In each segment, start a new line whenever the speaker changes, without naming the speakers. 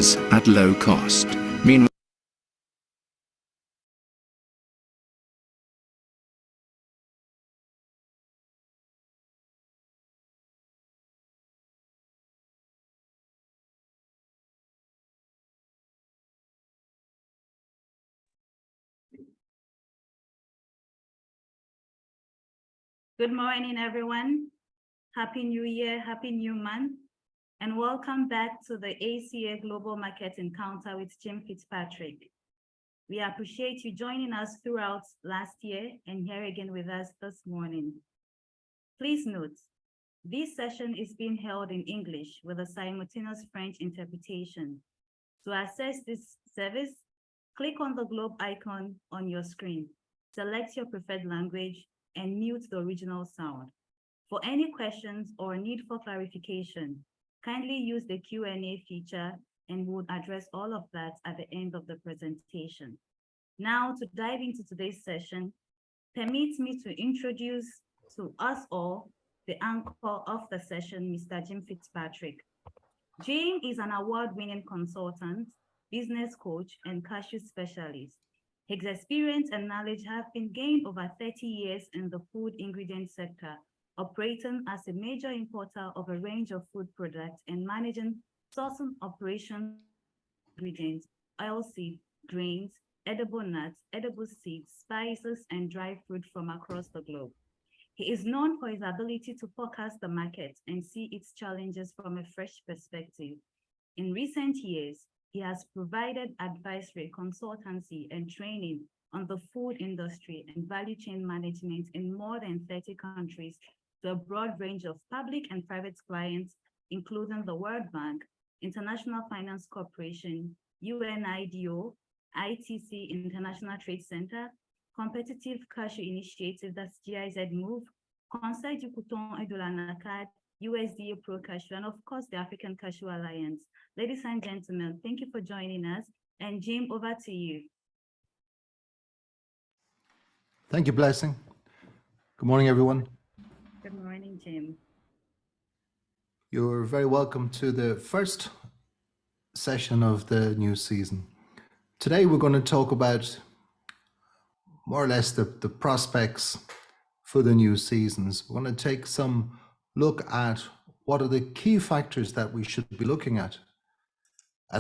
prices at low cost. Meanwhile,
Good morning, everyone. Happy New Year, Happy New Month, and welcome back to the ACA Global Market Encounter with Jim Fitzpatrick. We appreciate you joining us throughout last year and here again with us this morning. Please note, this session is being held in English with a simultaneous French interpretation. To access this service, click on the globe icon on your screen, select your preferred language, and mute the original sound. For any questions or need for clarification, kindly use the Q&A feature and we'll address all of that at the end of the presentation. Now, to dive into today's session, permit me to introduce to us all the anchor of the session, Mr. Jim Fitzpatrick. Jim is an award-winning consultant, business coach, and cashew specialist. His experience and knowledge have been gained over 30 years in the food ingredient sector, operating as a major importer of a range of food products and managing sourcing operations, ingredients, oilseed, grains, edible nuts, edible seeds, spices, and dry fruit from across the globe. He is known for his ability to forecast the market and see its challenges from a fresh perspective. In recent years, he has provided advisory, consultancy, and training on the food industry and value chain management in more than 30 countries to a broad range of public and private clients, including the World Bank, International Finance Corporation, UNIDO, ITC International Trade Center, Competitive Cashew Initiative, that's GIZ Move, Conseil du Coton et de la Nacade, USDA Pro Cashew, and of course, the African Cashew Alliance. Ladies and gentlemen, thank you for joining us. And Jim, over to you.
Thank you, Blessing. Good morning, everyone.
Good morning, Jim.
You're very welcome to the first session of the new season. Today, we're going to talk about more or less the prospects for the new seasons. We're going to take some look at what are the key factors that we should be looking at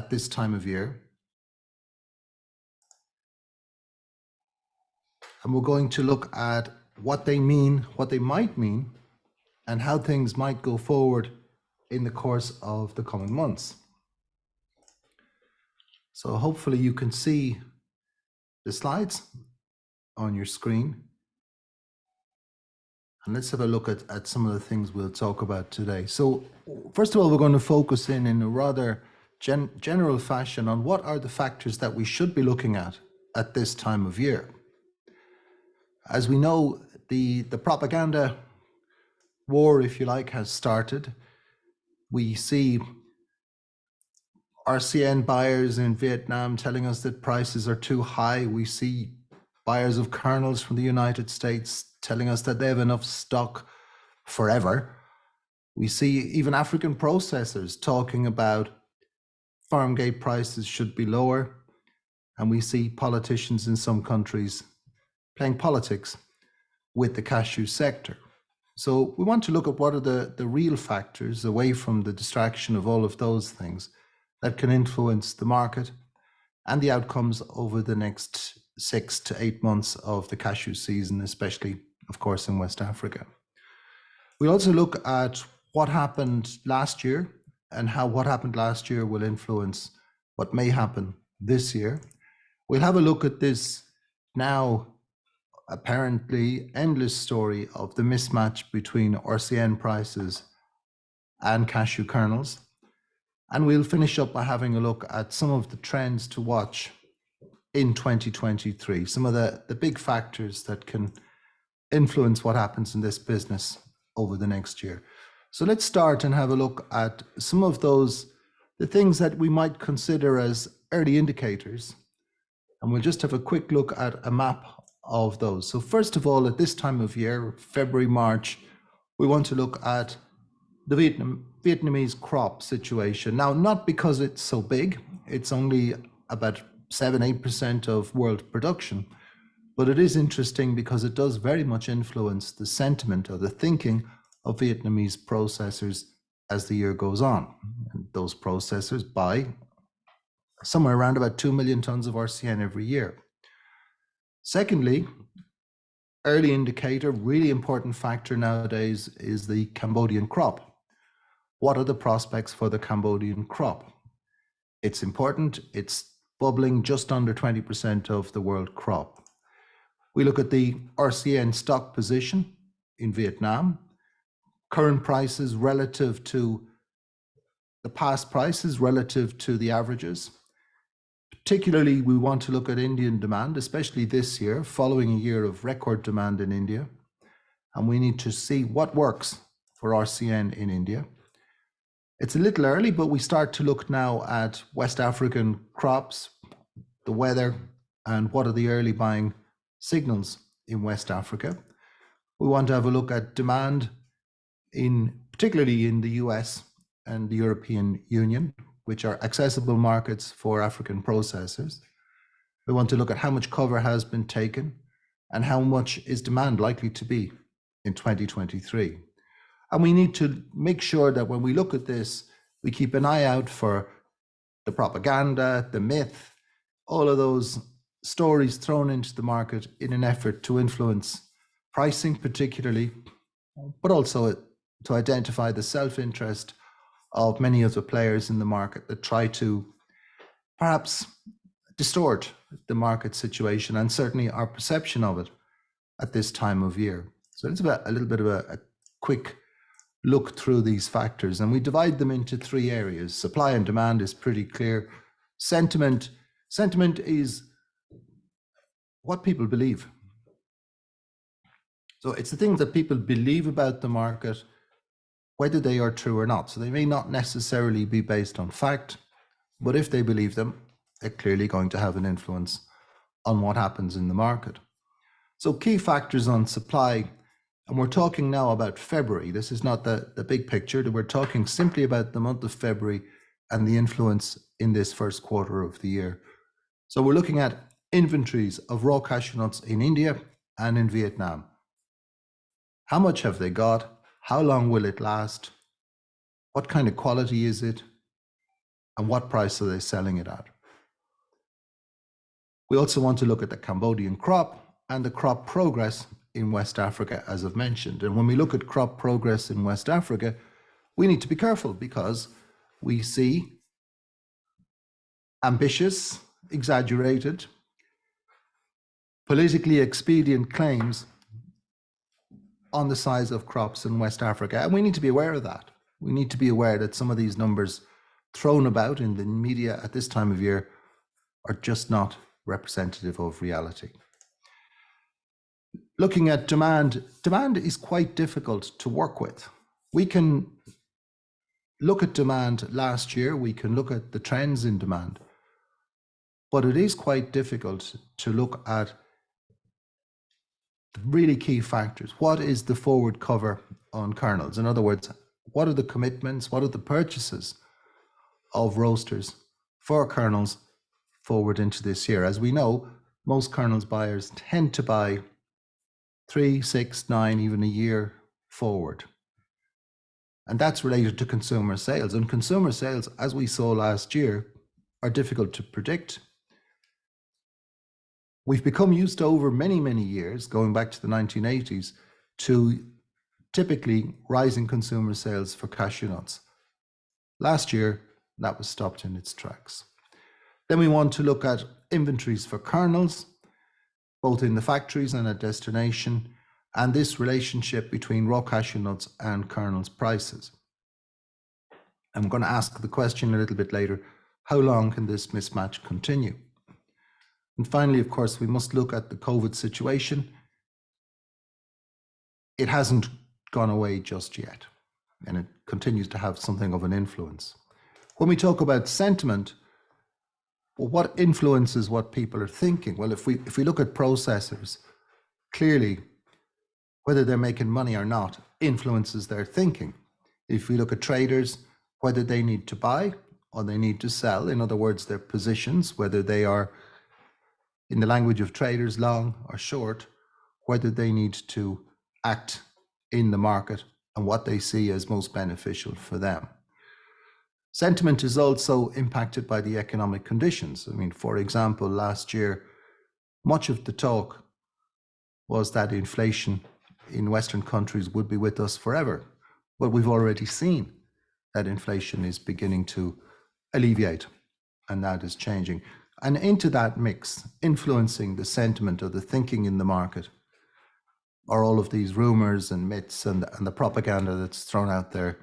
this time of year. And we're going to look at what they mean, what they might mean, and how things might go forward in the course of the coming months. So hopefully you can see the slides on your screen. And let's have a look at some of the things we'll talk about today. So first of all, we're going to focus in a rather general fashion on what are the factors that we should be looking at this time of year. As we know, the propaganda war, if you like, has started. We see RCN buyers in Vietnam telling us that prices are too high. We see buyers of kernels from the United States telling us that they have enough stock forever. We see even African processors talking about farm gate prices should be lower. And we see politicians in some countries playing politics with the cashew sector. So we want to look at what are the real factors away from the distraction of all of those things that can influence the market and the outcomes over the next 6 to 8 months of the cashew season, especially, of course, in West Africa. We'll also look at what happened last year and how what happened last year will influence what may happen this year. We'll have a look at this now apparently endless story of the mismatch between RCN prices and cashew kernels. And we'll finish up by having a look at some of the trends to watch in 2023, some of the big factors that can influence what happens in this business over the next year. So let's start and have a look at some of the things that we might consider as early indicators. And we'll just have a quick look at a map of those. So first of all, at this time of year, February, March, we want to look at the Vietnamese crop situation. Now, not because it's so big, It's only about 7-8% of world production. But it is interesting because it does very much influence the sentiment or the thinking of Vietnamese processors as the year goes on. And those processors buy somewhere around about 2 million tons of RCN every year. Secondly, early indicator, really important factor nowadays is the Cambodian crop. What are the prospects for the Cambodian crop? It's important. It's bubbling just under 20% of the world crop. We look at the RCN stock position in Vietnam, current prices relative to the past prices relative to the averages. Particularly, we want to look at Indian demand, especially this year, following a year of record demand in India. And we need to see what works for RCN in India. It's a little early, but we start to look now at West African crops, the weather, and what are the early buying signals in West Africa. We want to have a look at demand particularly in the US and the European Union, which are accessible markets for African processors. We want to look at how much cover has been taken and how much is demand likely to be in 2023. And we need to make sure that when we look at this, we keep an eye out for the propaganda, the myth, all of those stories thrown into the market in an effort to influence pricing particularly, but also to identify the self-interest of many of the players in the market that try to perhaps distort the market situation and certainly our perception of it at this time of year. So it's about a little bit of a quick look through these factors, and we divide them into three areas. Supply and demand is pretty clear. Sentiment is what people believe. So it's the things that people believe about the market, whether they are true or not. So they may not necessarily be based on fact, but if they believe them, they're clearly going to have an influence on what happens in the market. So key factors on supply, and we're talking now about February. This is not the big picture. We're talking simply about the month of February and the influence in this first quarter of the year. So we're looking at inventories of raw cashew nuts in India and in Vietnam. How much have they got? How long will it last? What kind of quality is it? And what price are they selling it at? We also want to look at the Cambodian crop and the crop progress in West Africa, as I've mentioned. And when we look at crop progress in West Africa, we need to be careful because we see ambitious, exaggerated, politically expedient claims on the size of crops in West Africa. And we need to be aware of that. We need to be aware that some of these numbers thrown about in the media at this time of year are just not representative of reality. Looking at demand is quite difficult to work with. We can look at demand last year, we can look at the trends in demand, but it is quite difficult to look at the really key factors. What is the forward cover on kernels? In other words, what are the commitments, what are the purchases of roasters for kernels forward into this year? As we know, most kernels buyers tend to buy 3, 6, 9, even a year forward. And that's related to consumer sales. And consumer sales, as we saw last year, are difficult to predict. We've become used to, over many, many years, going back to the 1980s, to typically rising consumer sales for cashew nuts. Last year, that was stopped in its tracks. Then we want to look at inventories for kernels, both in the factories and at destination, and this relationship between raw cashew nuts and kernels prices. I'm going to ask the question a little bit later, how long can this mismatch continue? And finally, of course, we must look at the COVID situation. It hasn't gone away just yet, and it continues to have something of an influence. When we talk about sentiment, well, what influences what people are thinking? Well, if we look at processors, clearly, whether they're making money or not influences their thinking. If we look at traders, whether they need to buy or they need to sell. In other words, their positions, whether they are, in the language of traders, long or short, whether they need to act in the market and what they see as most beneficial for them. Sentiment is also impacted by the economic conditions. I mean, for example, last year, much of the talk was that inflation in Western countries would be with us forever. But we've already seen that inflation is beginning to alleviate, and that is changing. And into that mix, influencing the sentiment or the thinking in the market, are all of these rumors and myths and the propaganda that's thrown out there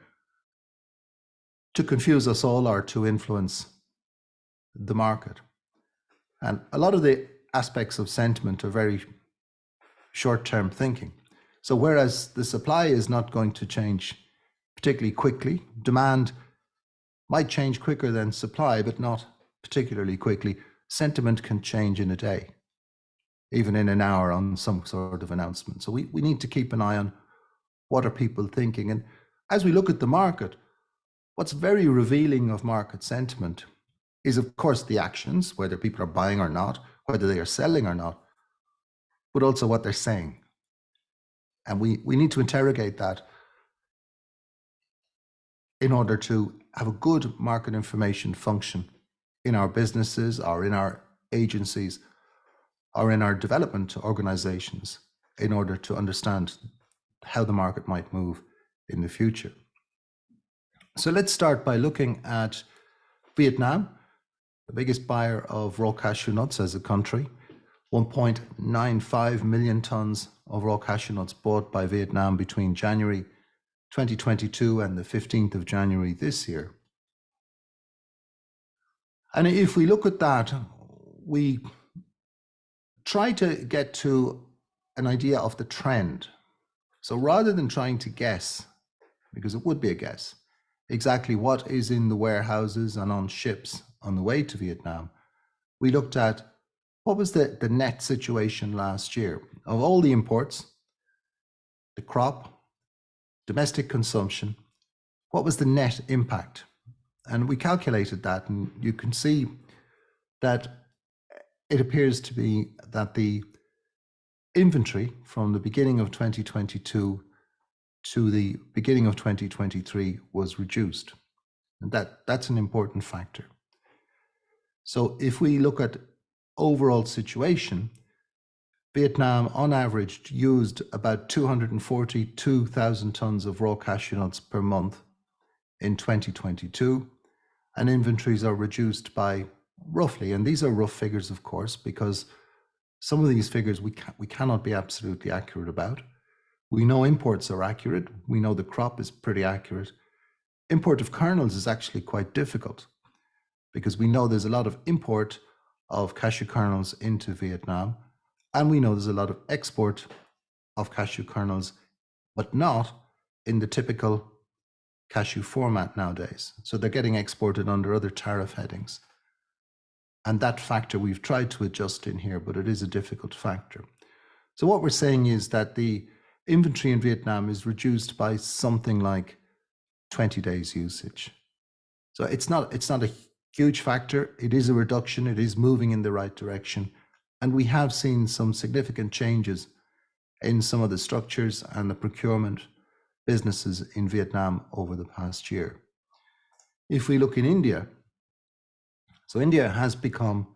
to confuse us all or to influence the market. And a lot of the aspects of sentiment are very short-term thinking. So whereas the supply is not going to change particularly quickly, demand might change quicker than supply, but not particularly quickly, sentiment can change in a day, even in an hour on some sort of announcement. So we need to keep an eye on what are people thinking. And as we look at the market, what's very revealing of market sentiment is, of course, the actions, whether people are buying or not, whether they are selling or not, but also what they're saying. And we need to interrogate that in order to have a good market information function in our businesses or in our agencies or in our development organizations in order to understand how the market might move in the future. So let's start by looking at Vietnam, the biggest buyer of raw cashew nuts as a country. 1.95 million tons of raw cashew nuts bought by Vietnam between January 2022 and the 15th of January this year. And if we look at that, we try to get to an idea of the trend. So rather than trying to guess, because it would be a guess, exactly what is in the warehouses and on ships on the way to Vietnam, we looked at what was the net situation last year of all the imports, the crop, domestic consumption, what was the net impact? And we calculated that, and you can see that it appears to be that the inventory from the beginning of 2022 to the beginning of 2023 was reduced. And that's an important factor. So if we look at overall situation, Vietnam on average used about 242,000 tons of raw cashew nuts per month in 2022, and inventories are reduced by roughly, and these are rough figures of course, because some of these figures we cannot be absolutely accurate about. We know imports are accurate, we know the crop is pretty accurate. Import of kernels is actually quite difficult because we know there's a lot of import of cashew kernels into Vietnam, and we know there's a lot of export of cashew kernels, but not in the typical cashew format nowadays. So they're getting exported under other tariff headings. And that factor we've tried to adjust in here, but it is a difficult factor. So what we're saying is that the inventory in Vietnam is reduced by something like 20 days usage. So it's not a huge factor. It is a reduction. It is moving in the right direction. And we have seen some significant changes in some of the structures and the procurement businesses in Vietnam over the past year. If we look in India, so India has become,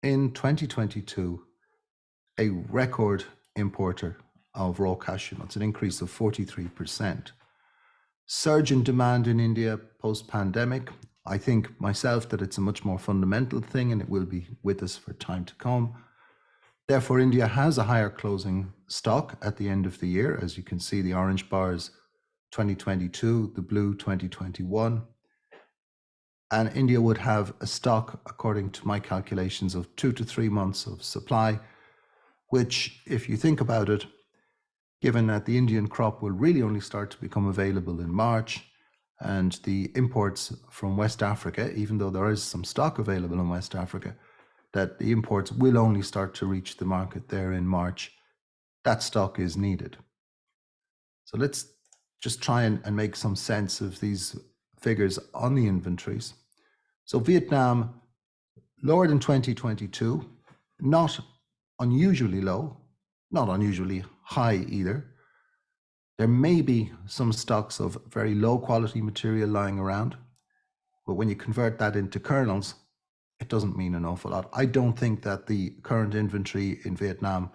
in 2022, a record importer of raw cashew nuts, an increase of 43%. Surge in demand in India post-pandemic. I think myself that it's a much more fundamental thing and it will be with us for time to come. Therefore, India has a higher closing stock at the end of the year. As you can see, the orange bars 2022, the blue 2021. And India would have a stock, according to my calculations, of 2 to 3 months of supply, which, if you think about it, given that the Indian crop will really only start to become available in March, and the imports from West Africa, even though there is some stock available in West Africa, that the imports will only start to reach the market there in March, that stock is needed. So let's just try and make some sense of these figures on the inventories. So Vietnam, lower than 2022, not unusually low, not unusually high either. There may be some stocks of very low quality material lying around, but when you convert that into kernels, it doesn't mean an awful lot. I don't think that the current inventory in Vietnam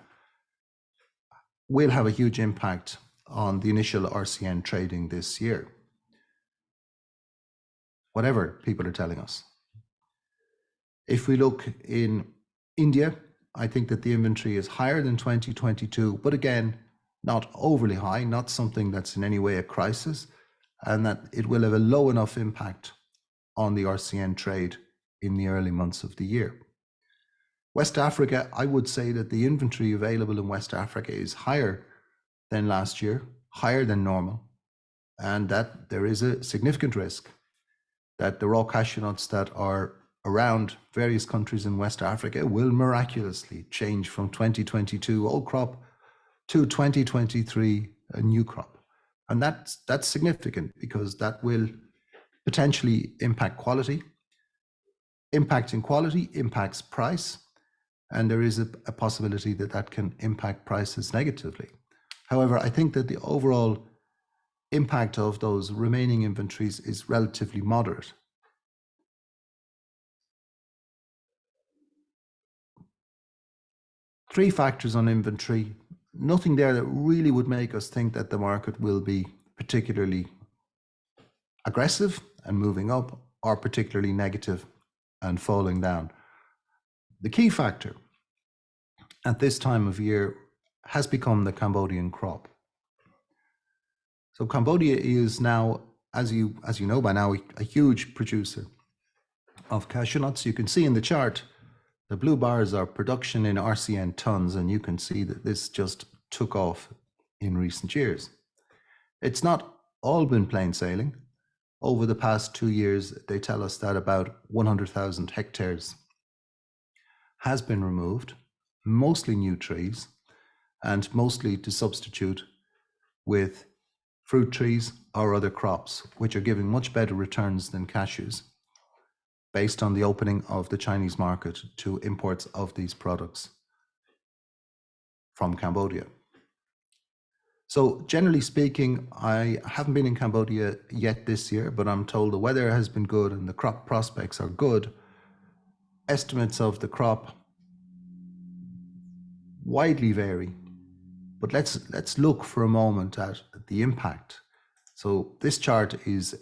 will have a huge impact on the initial RCN trading this year, whatever people are telling us. If we look in India, I think that the inventory is higher than 2022, but again, not overly high, not something that's in any way a crisis, and that it will have a low enough impact on the RCN trade in the early months of the year. West Africa, I would say that the inventory available in West Africa is higher than last year, higher than normal, and that there is a significant risk that the raw cashew nuts that are around various countries in West Africa will miraculously change from 2022 old crop to 2023 a new crop. And that's significant because that will potentially impact quality. Impacting quality impacts price, and there is a possibility that that can impact prices negatively. However, I think that the overall impact of those remaining inventories is relatively moderate. Three factors on inventory, nothing there that really would make us think that the market will be particularly aggressive and moving up or particularly negative and falling down. The key factor at this time of year has become the Cambodian crop. So Cambodia is now, as you know by now, a huge producer of cashew nuts. You can see in the chart, the blue bars are production in RCN tons, and you can see that this just took off in recent years. It's not all been plain sailing. Over the past 2 years, they tell us that about 100,000 hectares has been removed, mostly new trees, and mostly to substitute with fruit trees or other crops, which are giving much better returns than cashews, based on the opening of the Chinese market to imports of these products from Cambodia. So generally speaking, I haven't been in Cambodia yet this year, but I'm told the weather has been good and the crop prospects are good. Estimates of the crop widely vary, but let's look for a moment at the impact. So this chart is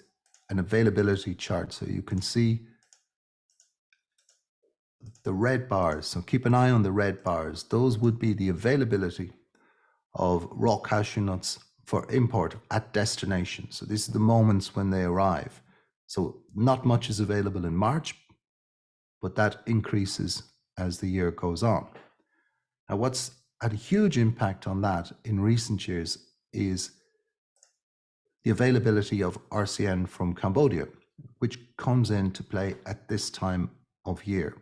an availability chart, so you can see the red bars. So keep an eye on the red bars. Those would be the availability of raw cashew nuts for import at destination. So this is the moments when they arrive. So not much is available in March, but that increases as the year goes on. Now, what's had a huge impact on that in recent years is the availability of RCN from Cambodia, which comes into play at this time of year.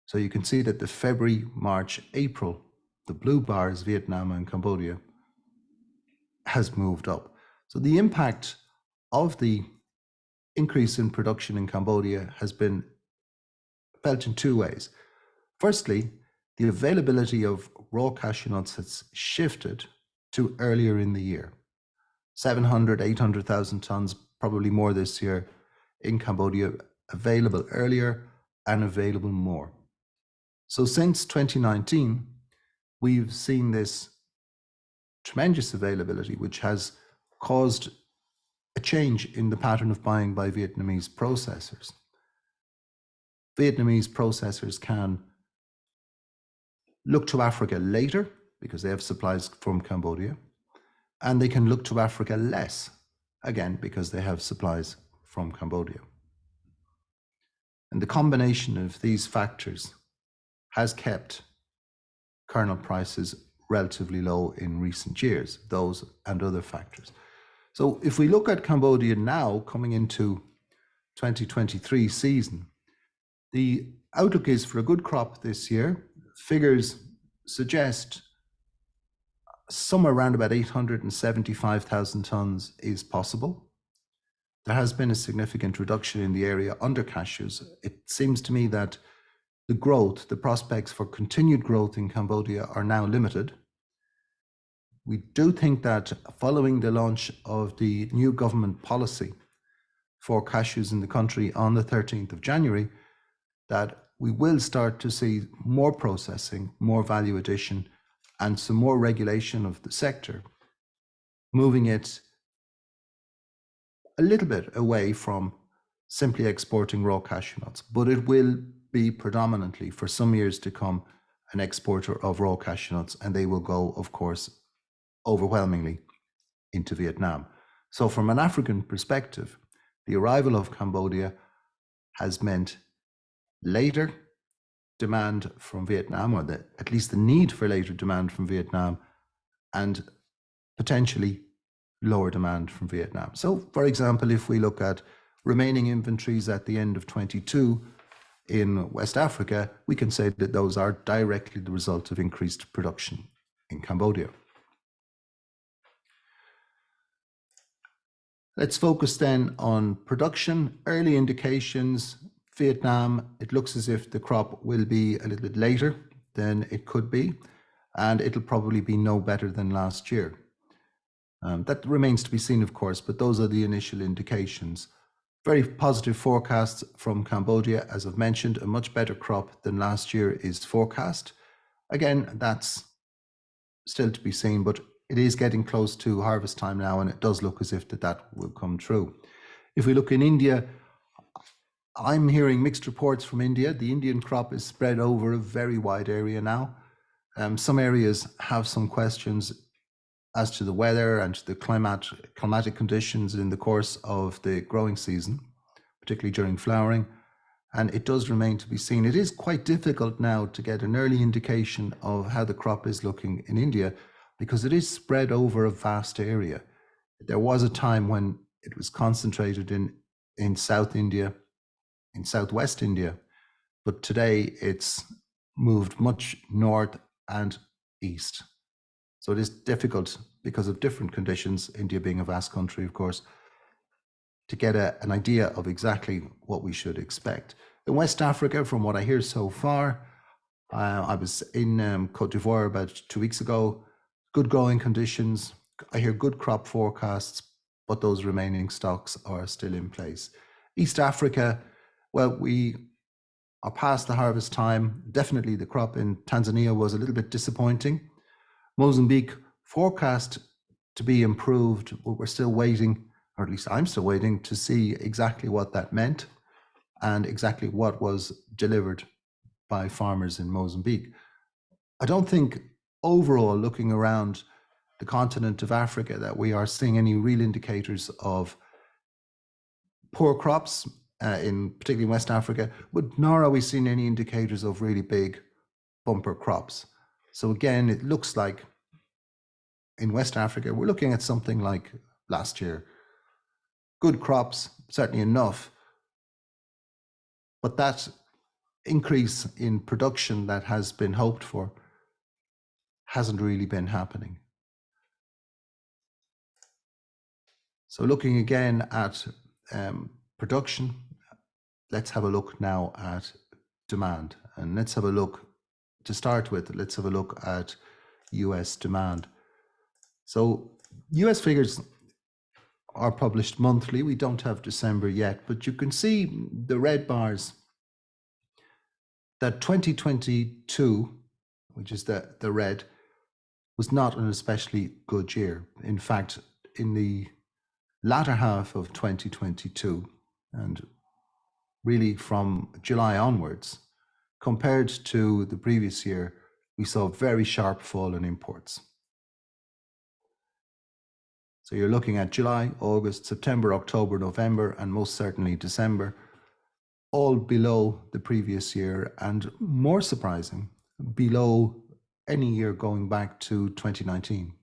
So you can see that the February, March, April, the blue bars, Vietnam and Cambodia, has moved up. So the impact of the increase in production in Cambodia has been felt in two ways. Firstly, the availability of raw cashew nuts has shifted to earlier in the year. 700, 800,000 tons, probably more this year in Cambodia, available earlier and available more. So since 2019, we've seen this tremendous availability, which has caused a change in the pattern of buying by Vietnamese processors. Vietnamese processors can look to Africa later because they have supplies from Cambodia, and they can look to Africa less, again, because they have supplies from Cambodia. And the combination of these factors has kept kernel prices relatively low in recent years, those and other factors. So if we look at Cambodia now coming into 2023 season, the outlook is for a good crop this year. Figures suggest somewhere around about 875,000 tons is possible. there has been a significant reduction in the area under cashews. It seems to me that the prospects for continued growth in Cambodia are now limited. We do think that following the launch of the new government policy for cashews in the country on the 13th of January, that we will start to see more processing, more value addition, and some more regulation of the sector, moving it a little bit away from simply exporting raw cashew nuts. But it will be predominantly, for some years to come, an exporter of raw cashew nuts, and they will go, of course, overwhelmingly into Vietnam. So from an African perspective, the arrival of Cambodia has meant later demand from Vietnam, or at least the need for later demand from Vietnam, and potentially lower demand from Vietnam. So, for example, if we look at remaining inventories at the end of 22 in West Africa, we can say that those are directly the result of increased production in Cambodia. Let's focus then on production. Early indications, Vietnam, it looks as if the crop will be a little bit later than it could be, and it'll probably be no better than last year. That remains to be seen, of course, but those are the initial indications. Very positive forecasts from Cambodia. As I've mentioned, a much better crop than last year is forecast. Again, that's still to be seen, but it is getting close to harvest time now, and it does look as if that will come true. If we look in India, I'm hearing mixed reports from India. The Indian crop is spread over a very wide area now. Some areas have some questions as to the weather and to the climatic conditions in the course of the growing season, particularly during flowering, and it does remain to be seen. It is quite difficult now to get an early indication of how the crop is looking in India, because it is spread over a vast area. There was a time when it was concentrated in South India, in Southwest India, but today it's moved much north and east. So it is difficult, because of different conditions, India being a vast country, of course, to get an idea of exactly what we should expect. In West Africa, from what I hear so far, I was in Cote d'Ivoire about 2 weeks ago, good growing conditions. I hear good crop forecasts, but those remaining stocks are still in place. East Africa, well, we are past the harvest time. Definitely the crop in Tanzania was a little bit disappointing. Mozambique forecast to be improved, but we're still waiting, or at least I'm still waiting, to see exactly what that meant and exactly what was delivered by farmers in Mozambique. I don't think overall, looking around the continent of Africa, that we are seeing any real indicators of poor crops, particularly in West Africa, but nor are we seeing any indicators of really big bumper crops. So again, it looks like in West Africa, we're looking at something like last year. Good crops, certainly enough, but that increase in production that has been hoped for hasn't really been happening. So looking again at production, let's have a look now at demand. And let's have a look, to start with, let's have a look at US demand. So US figures are published monthly. We don't have December yet, but you can see the red bars that 2022, which is the red, was not an especially good year. In fact, in the latter half of 2022, and really from July onwards, compared to the previous year, we saw a very sharp fall in imports. So you're looking at July, August, September, October, November, and most certainly December, all below the previous year, and more surprising, below any year going back to 2019.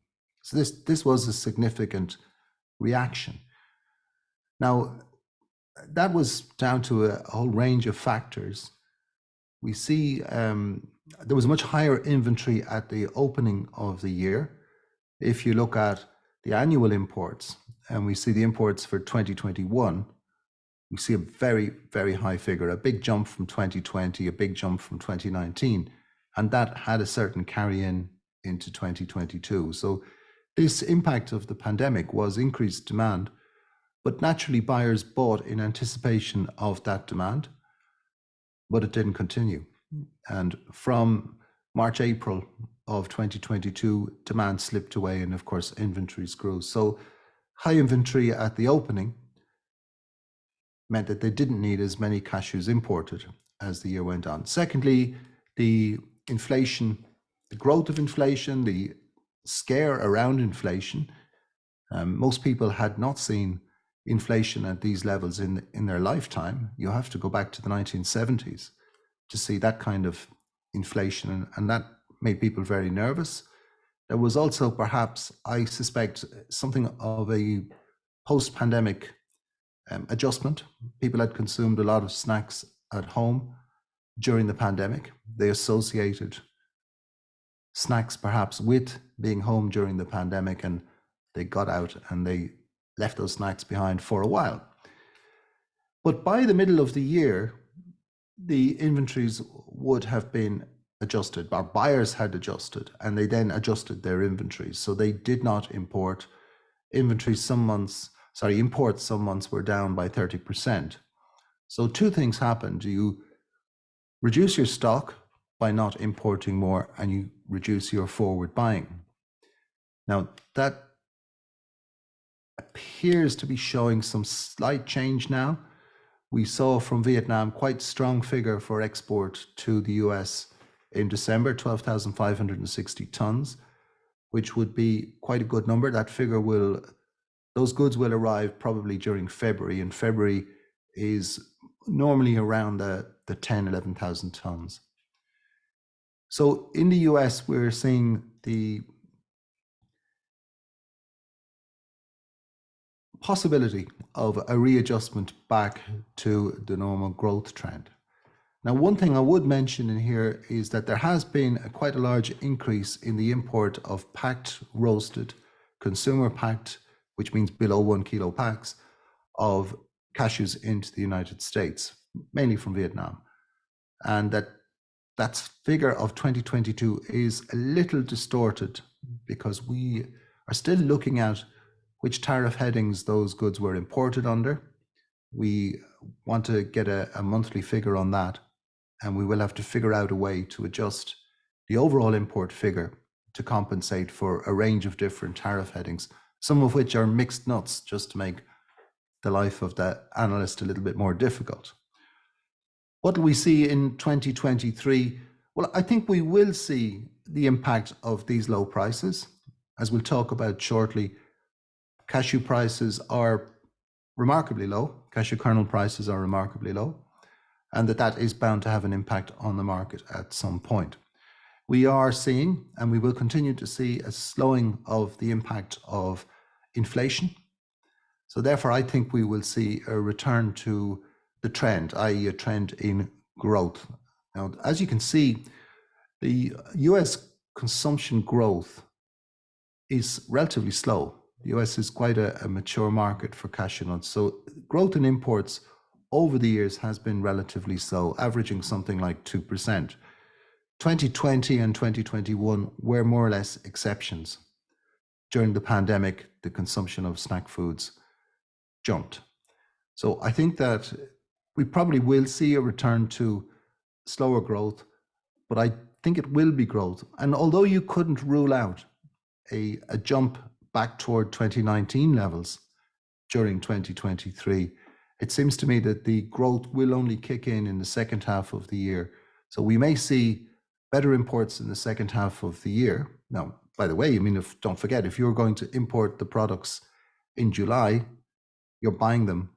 So this was a significant reaction. Now, that was down to a whole range of factors. We see there was a much higher inventory at the opening of the year. If you look at the annual imports, and we see the imports for 2021, we see a very, very high figure, a big jump from 2020, a big jump from 2019, and that had a certain carry in into 2022. So this impact of the pandemic was increased demand, but naturally buyers bought in anticipation of that demand, but it didn't continue. And from March, April of 2022, demand slipped away, and of course, inventories grew. So high inventory at the opening meant that they didn't need as many cashews imported as the year went on. Secondly, the inflation, the growth of inflation, the scare around inflation. Most people had not seen inflation at these levels in their lifetime. You have to go back to the 1970s to see that kind of inflation, and that made people very nervous. There was also perhaps, I suspect, something of a post-pandemic adjustment. People had consumed a lot of snacks at home during the pandemic. They associated snacks perhaps with being home during the pandemic, and they got out and they left those snacks behind for a while. But by the middle of the year, the inventories would have been adjusted. Our buyers had adjusted, and they then adjusted their inventories. So they did not import inventories. Imports some months were down by 30%. So two things happened. You reduce your stock by not importing more, and you reduce your forward buying. Now, that appears to be showing some slight change now. We saw from Vietnam quite strong figure for export to the US in December, 12,560 tons, which would be quite a good number. That figure those goods will arrive probably during February, and February is normally around the 10, 11,000 tons. So in the US, we're seeing the possibility of a readjustment back to the normal growth trend. Now, one thing I would mention in here is that there has been quite a large increase in the import of packed, roasted, consumer packed, which means below 1 kilo packs of cashews into the United States, mainly from Vietnam. And that figure of 2022 is a little distorted because we are still looking at which tariff headings those goods were imported under. We want to get a monthly figure on that, and we will have to figure out a way to adjust the overall import figure to compensate for a range of different tariff headings, some of which are mixed nuts, just to make the life of the analyst a little bit more difficult. What do we see in 2023? Well, I think we will see the impact of these low prices. As we'll talk about shortly, cashew prices are remarkably low. Cashew kernel prices are remarkably low, and that is bound to have an impact on the market at some point. We are seeing, and we will continue to see, a slowing of the impact of inflation. So therefore, I think we will see a return to the trend, i.e. a trend in growth. Now, as you can see, the US consumption growth is relatively slow. The US is quite a mature market for cashew nuts. So growth in imports over the years has been relatively slow, averaging something like 2%. 2020 and 2021 were more or less exceptions. During the pandemic, the consumption of snack foods jumped. So I think that we probably will see a return to slower growth, but I think it will be growth. And although you couldn't rule out a jump back toward 2019 levels during 2023, it seems to me that the growth will only kick in the second half of the year. So we may see better imports in the second half of the year. Now, by the way, don't forget, if you're going to import the products in July, you're buying them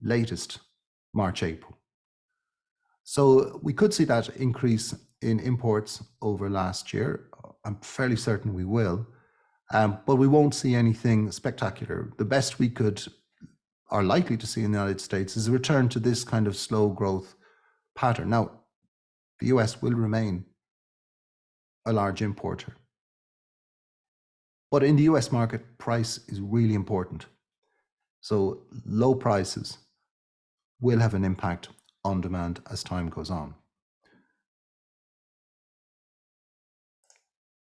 latest March, April. So we could see that increase in imports over last year. I'm fairly certain we will, but we won't see anything spectacular. The best we are likely to see in the United States is a return to this kind of slow growth pattern. Now, the US will remain a large importer. But in the US market, price is really important. So low prices will have an impact on demand as time goes on.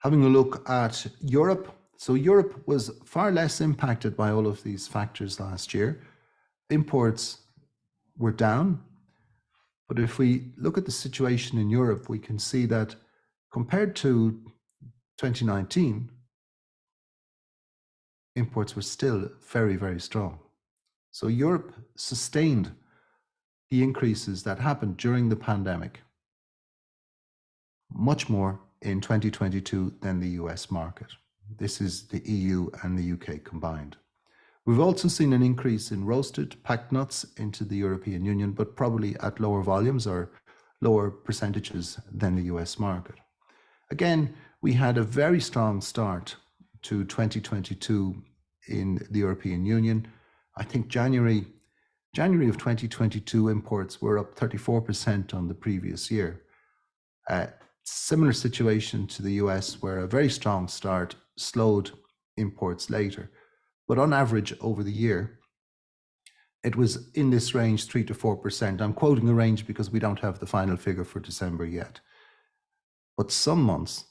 Having a look at Europe. So Europe was far less impacted by all of these factors last year. Imports were down. But if we look at the situation in Europe, we can see that compared to 2019, imports were still very, very strong. So Europe sustained the increases that happened during the pandemic much more in 2022 than the US market. This is the EU and the UK combined. We've also seen an increase in roasted packed nuts into the European Union, but probably at lower volumes or lower percentages than the US market. Again, we had a very strong start to 2022 in the European Union. I think January of 2022 imports were up 34% on the previous year. Similar situation to the US, where a very strong start slowed imports later. But on average over the year, it was in this range, 3 to 4%. I'm quoting a range because we don't have the final figure for December yet. But some months,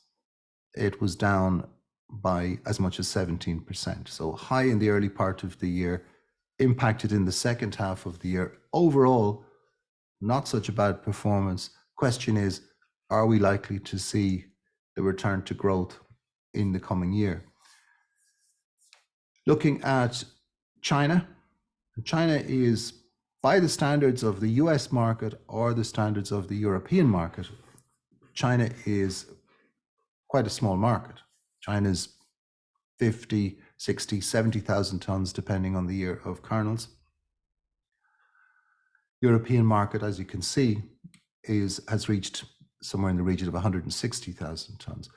it was down by as much as 17%. So high in the early part of the year, impacted in the second half of the year. Overall, not such a bad performance. Question is, are we likely to see the return to growth in the coming year? Looking at China, China is, by the standards of the US market or the standards of the European market, China is quite a small market. China's 50, 60, 70,000 tons, depending on the year, of kernels. European market, as you can see, has reached somewhere in the region of 160,000 tons.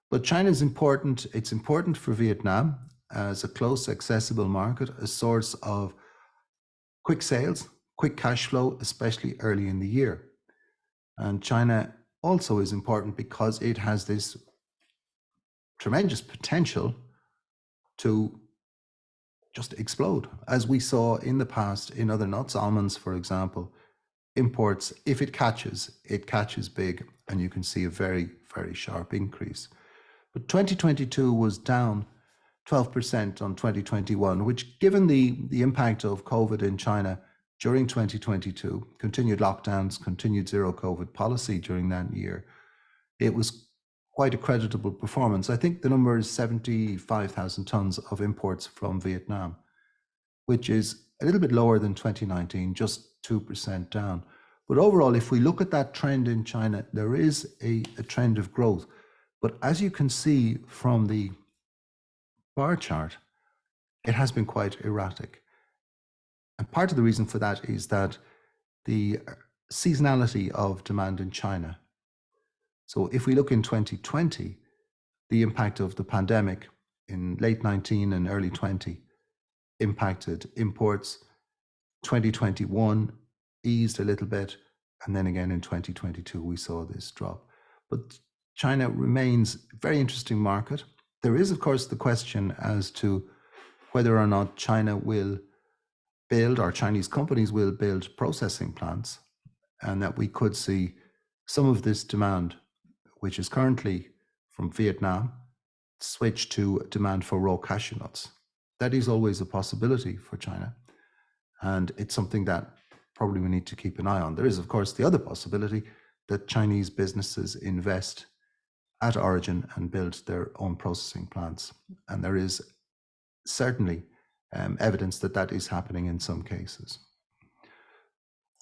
But China is important. It's important for Vietnam as a close, accessible market, a source of quick sales, quick cash flow, especially early in the year. And China also is important because it has this tremendous potential to just explode, as we saw in the past in other nuts, almonds, for example. Imports, if it catches big, and you can see a very, very sharp increase. But 2022 was down 12% on 2021, which, given the impact of COVID in China during 2022, continued lockdowns, continued zero COVID policy during that year, it was quite a creditable performance. I think the number is 75,000 tons of imports from Vietnam, which is a little bit lower than 2019, just 2% down. But overall, if we look at that trend in China, there is a trend of growth. But as you can see from the bar chart, it has been quite erratic. And part of the reason for that is that the seasonality of demand in China. So if we look in 2020, the impact of the pandemic in late 19 and early 20 impacted imports. 2021 eased a little bit, and then again in 2022 we saw this drop. But China remains a very interesting market. There is, of course, the question as to whether or not China will build, or Chinese companies will build, processing plants, and that we could see some of this demand, which is currently from Vietnam, switch to demand for raw cashew nuts. That is always a possibility for China, and it's something that probably we need to keep an eye on. There is, of course, the other possibility that Chinese businesses invest at origin and build their own processing plants, and there is certainly evidence that that is happening in some cases.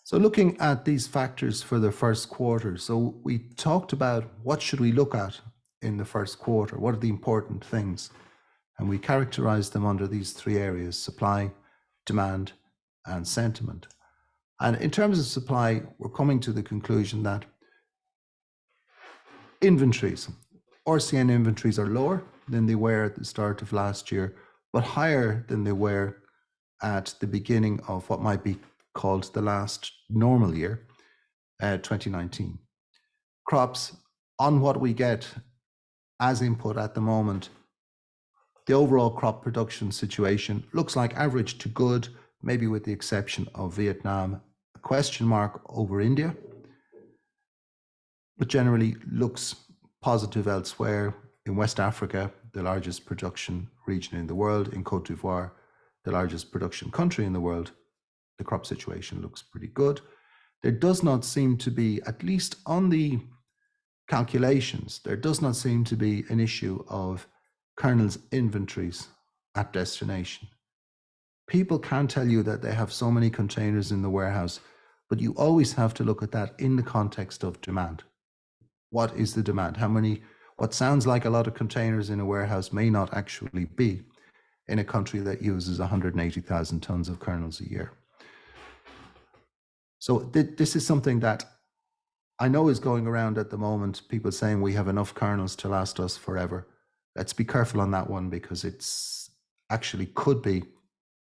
So looking at these factors for the first quarter, so we talked about what should we look at in the first quarter, what are the important things, and we characterized them under these three areas: supply, demand, and sentiment. And in terms of supply, we're coming to the conclusion that inventories, RCN inventories, are lower than they were at the start of last year, but higher than they were at the beginning of what might be called the last normal year, 2019. Crops, on what we get as input at the moment, the overall crop production situation looks like average to good, maybe with the exception of Vietnam, a question mark over India, but generally looks positive elsewhere. In West Africa, the largest production region in the world, in Cote d'Ivoire, the largest production country in the world, the crop situation looks pretty good. There does not seem to be, at least on the calculations, there does not seem to be an issue of kernels inventories at destination. People can tell you that they have so many containers in the warehouse, but you always have to look at that in the context of demand. What is the demand? How many, what sounds like a lot of containers in a warehouse may not actually be in a country that uses 180,000 tons of kernels a year. So this is something that I know is going around at the moment, people saying we have enough kernels to last us forever. Let's be careful on that one, because it's actually could be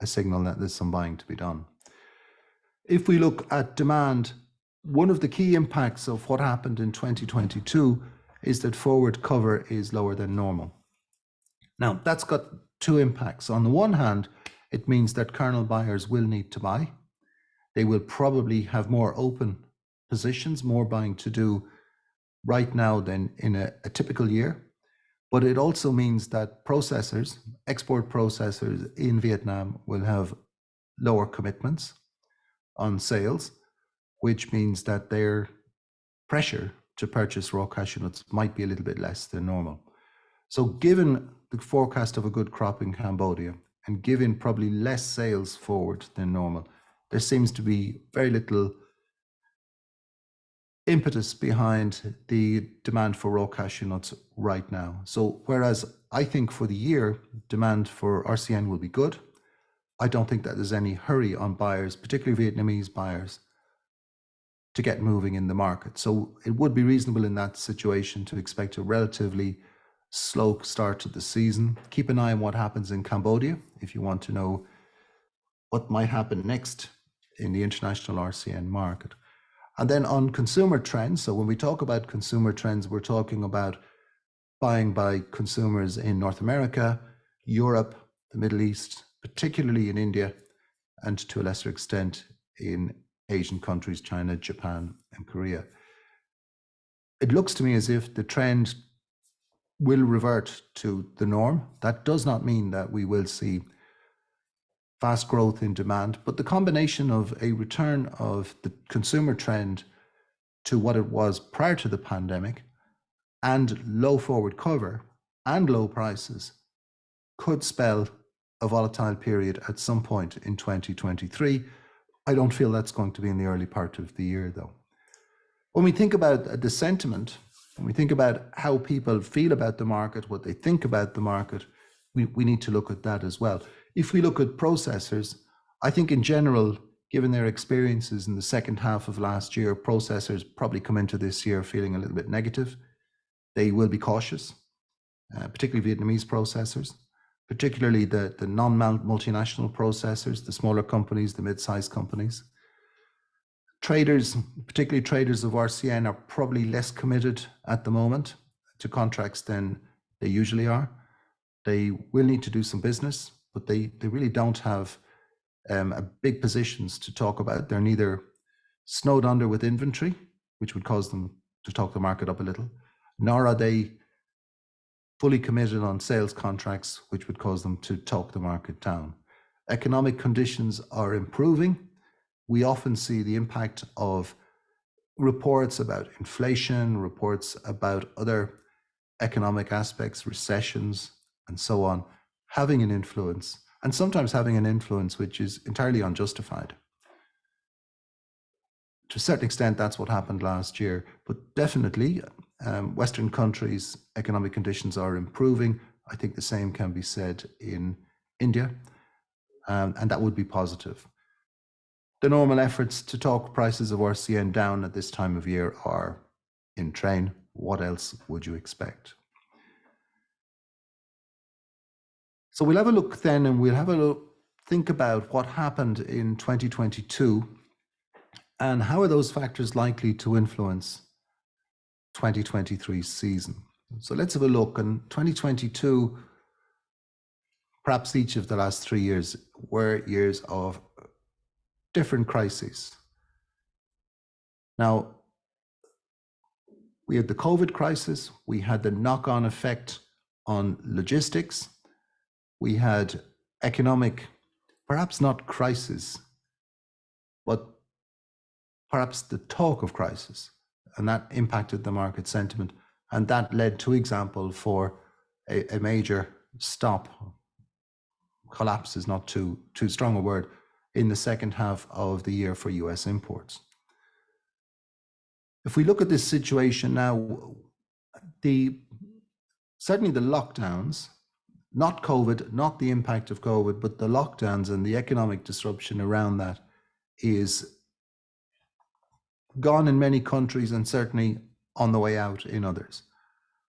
a signal that there's some buying to be done. If we look at demand, one of the key impacts of what happened in 2022 is that forward cover is lower than normal. Now, that's got two impacts. On the one hand, it means that kernel buyers will need to buy. They will probably have more open positions, more buying to do right now than in a typical year. But it also means that processors, export processors in Vietnam, will have lower commitments on sales, which means that their pressure to purchase raw cashew nuts might be a little bit less than normal. So given the forecast of a good crop in Cambodia, and given probably less sales forward than normal, there seems to be very little impetus behind the demand for raw cashew nuts right now. So whereas I think for the year, demand for RCN will be good, I don't think that there's any hurry on buyers, particularly Vietnamese buyers, to get moving in the market. So it would be reasonable in that situation to expect a relatively slow start to the season. Keep an eye on what happens in Cambodia if you want to know what might happen next in the international RCN market. And then on consumer trends, so when we talk about consumer trends, we're talking about buying by consumers in North America, Europe, the Middle East, particularly in India, and to a lesser extent in Asian countries, China, Japan, and Korea. It looks to me as if the trend will revert to the norm. That does not mean that we will see fast growth in demand, but the combination of a return of the consumer trend to what it was prior to the pandemic and low forward cover and low prices could spell a volatile period at some point in 2023. I don't feel that's going to be in the early part of the year, though. When we think about the sentiment, when we think about how people feel about the market, what they think about the market, we need to look at that as well. If we look at processors, I think in general, given their experiences in the second half of last year, processors probably come into this year feeling a little bit negative. They will be cautious, particularly Vietnamese processors, particularly the non-multinational processors, the smaller companies, the mid-sized companies. Traders, particularly traders of RCN, are probably less committed at the moment to contracts than they usually are. They will need to do some business, but they really don't have a big positions to talk about. They're neither snowed under with inventory, which would cause them to talk the market up a little, nor are they fully committed on sales contracts, which would cause them to talk the market down. Economic conditions are improving. We often see the impact of reports about inflation, reports about other economic aspects, recessions, and so on, having an influence, and sometimes having an influence which is entirely unjustified. To a certain extent, that's what happened last year, but definitely Western countries' economic conditions are improving. I think the same can be said in India, and that would be positive. The normal efforts to talk prices of RCN down at this time of year are in train. What else would you expect? So we'll have a look then, and we'll have a look, think about what happened in 2022 and how are those factors likely to influence 2023 season. So let's have a look. In 2022, perhaps each of the last 3 years were years of different crises. Now, we had the COVID crisis, we had the knock-on effect on logistics, we had economic, perhaps not crisis, but perhaps the talk of crisis, and that impacted the market sentiment, and that led to example for a major stop. Collapse is not too strong a word, in the second half of the year for US imports. If we look at this situation now, certainly the lockdowns, not COVID, not the impact of COVID, but the lockdowns and the economic disruption around that is gone in many countries and certainly on the way out in others.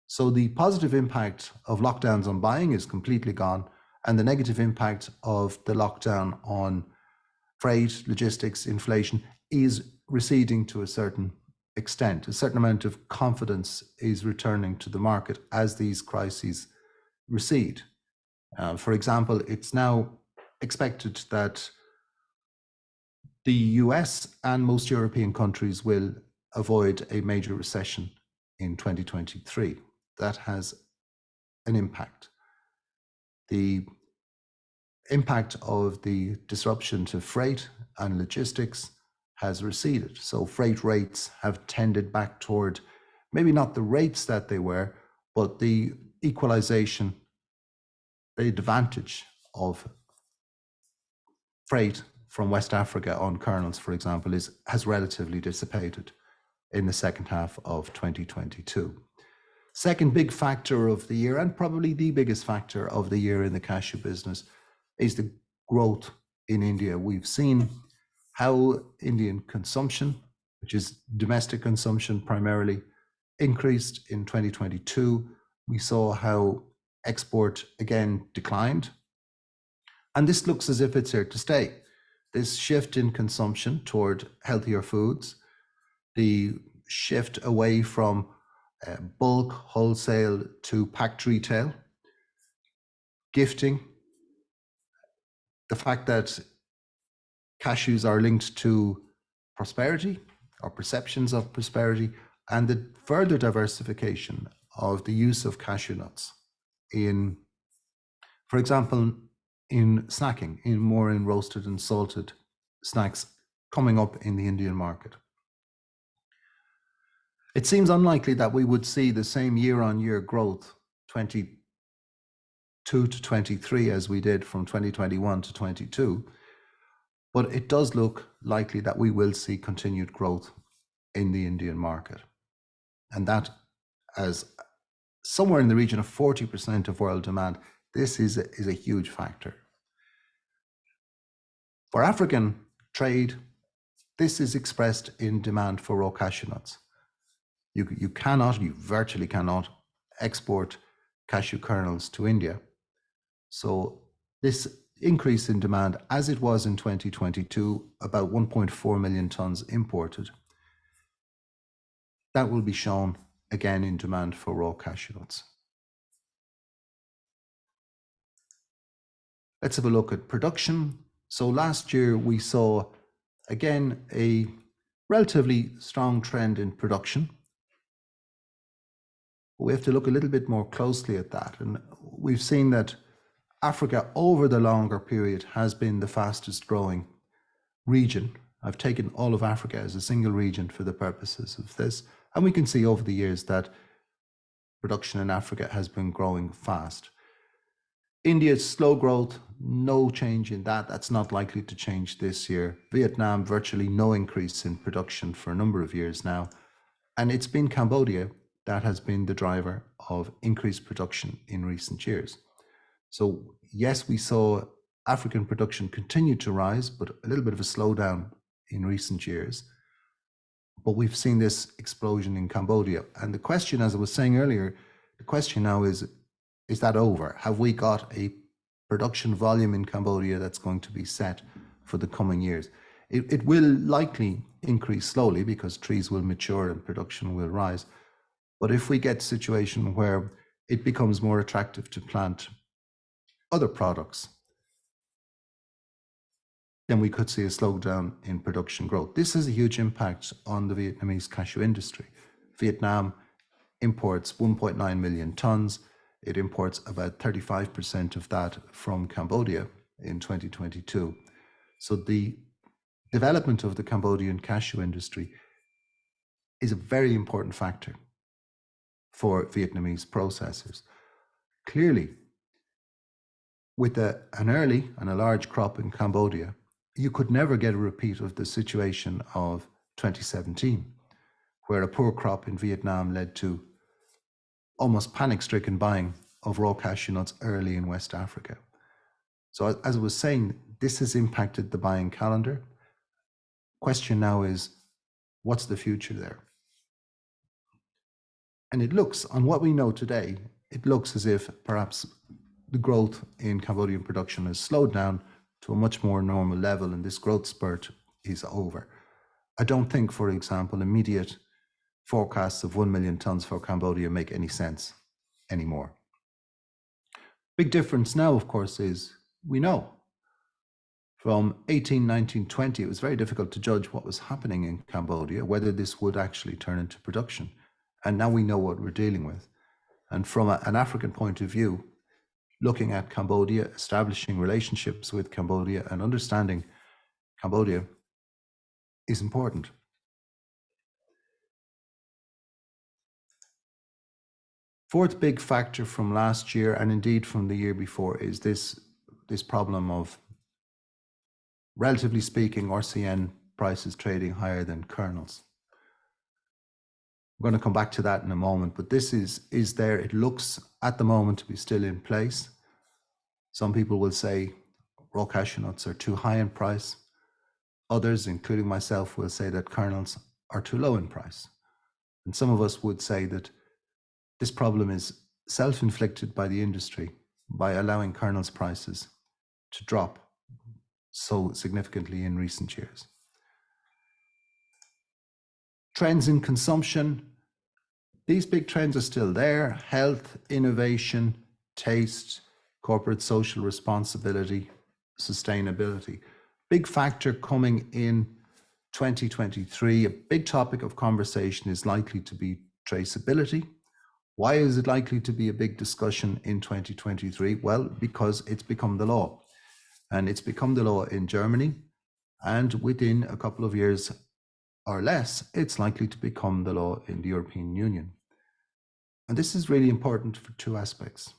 So the positive impact of lockdowns on buying is completely gone, and the negative impact of the lockdown on freight, logistics, inflation is receding to a certain extent. A certain amount of confidence is returning to the market as these crises recede. For example, it's now expected that the US and most European countries will avoid a major recession in 2023. That has an impact. The impact of the disruption to freight and logistics has receded. So freight rates have tended back toward maybe not the rates that they were, but the equalization, the advantage of freight from West Africa on kernels, for example, has relatively dissipated in the second half of 2022. Second big factor of the year, and probably the biggest factor of the year in the cashew business, is the growth in India. We've seen how Indian consumption, which is domestic consumption primarily, increased in 2022. We saw how export again declined. And this looks as if it's here to stay. This shift in consumption toward healthier foods, the shift away from bulk wholesale to packed retail, gifting, the fact that cashews are linked to prosperity or perceptions of prosperity, and the further diversification of the use of cashew nuts in, for example, in snacking, in roasted and salted snacks coming up in the Indian market. It seems unlikely that we would see the same year-on-year growth, 22 to 23, as we did from 2021 to 22, but it does look likely that we will see continued growth in the Indian market. And that, as somewhere in the region of 40% of world demand, this is a huge factor. For African trade, this is expressed in demand for raw cashew nuts. You virtually cannot export cashew kernels to India. So this increase in demand, as it was in 2022, about 1.4 million tons imported, that will be shown again in demand for raw cashew nuts. Let's have a look at production. So last year we saw, again, a relatively strong trend in production. We have to look a little bit more closely at that. And we've seen that Africa over the longer period has been the fastest growing region. I've taken all of Africa as a single region for the purposes of this. And we can see over the years that production in Africa has been growing fast. India's slow growth, no change in that. That's not likely to change this year. Vietnam, virtually no increase in production for a number of years now. And it's been Cambodia that has been the driver of increased production in recent years. So yes, we saw African production continue to rise, but a little bit of a slowdown in recent years. But we've seen this explosion in Cambodia. And the question, as I was saying earlier, the question now is that over? Have we got a production volume in Cambodia that's going to be set for the coming years? It will likely increase slowly because trees will mature and production will rise. But if we get a situation where it becomes more attractive to plant other products, then we could see a slowdown in production growth. This has a huge impact on the Vietnamese cashew industry. Vietnam imports 1.9 million tons. It imports about 35% of that from Cambodia in 2022. So the development of the Cambodian cashew industry is a very important factor for Vietnamese processors. Clearly, with an early and a large crop in Cambodia, you could never get a repeat of the situation of 2017, where a poor crop in Vietnam led to almost panic-stricken buying of raw cashew nuts early in West Africa. So as I was saying, this has impacted the buying calendar. Question now is, what's the future there? And it looks, on what we know today, it looks as if perhaps the growth in Cambodian production has slowed down to a much more normal level, and this growth spurt is over. I don't think, for example, immediate forecasts of 1 million tons for Cambodia make any sense anymore. Big difference now, of course, is we know from 18, 19, 20, it was very difficult to judge what was happening in Cambodia, whether this would actually turn into production. And now we know what we're dealing with. And from an African point of view, looking at Cambodia, establishing relationships with Cambodia and understanding Cambodia is important. Fourth big factor from last year, and indeed from the year before, is this problem of, relatively speaking, RCN prices trading higher than kernels. We're going to come back to that in a moment, but this is there. It looks at the moment to be still in place. Some people will say raw cashew nuts are too high in price. Others, including myself, will say that kernels are too low in price. And some of us would say that this problem is self-inflicted by the industry by allowing kernels prices to drop so significantly in recent years. Trends in consumption. These big trends are still there: health, innovation, taste, corporate social responsibility, sustainability. Big factor coming in 2023. A big topic of conversation is likely to be traceability. Why is it likely to be a big discussion in 2023? Well, because it's become the law. And it's become the law in Germany, and within a couple of years or less, it's likely to become the law in the European Union. And this is really important for two aspects.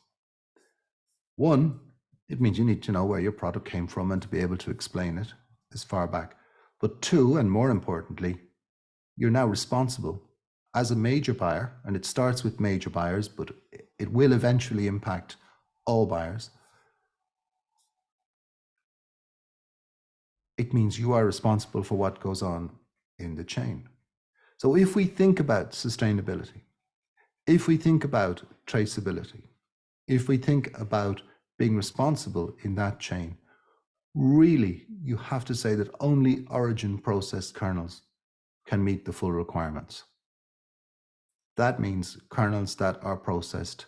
One, it means you need to know where your product came from and to be able to explain it as far back. But two, and more importantly, you're now responsible as a major buyer, and it starts with major buyers, but it will eventually impact all buyers. It means you are responsible for what goes on in the chain. So if we think about sustainability, if we think about traceability, if we think about being responsible in that chain, really, you have to say that only origin processed kernels can meet the full requirements. That means kernels that are processed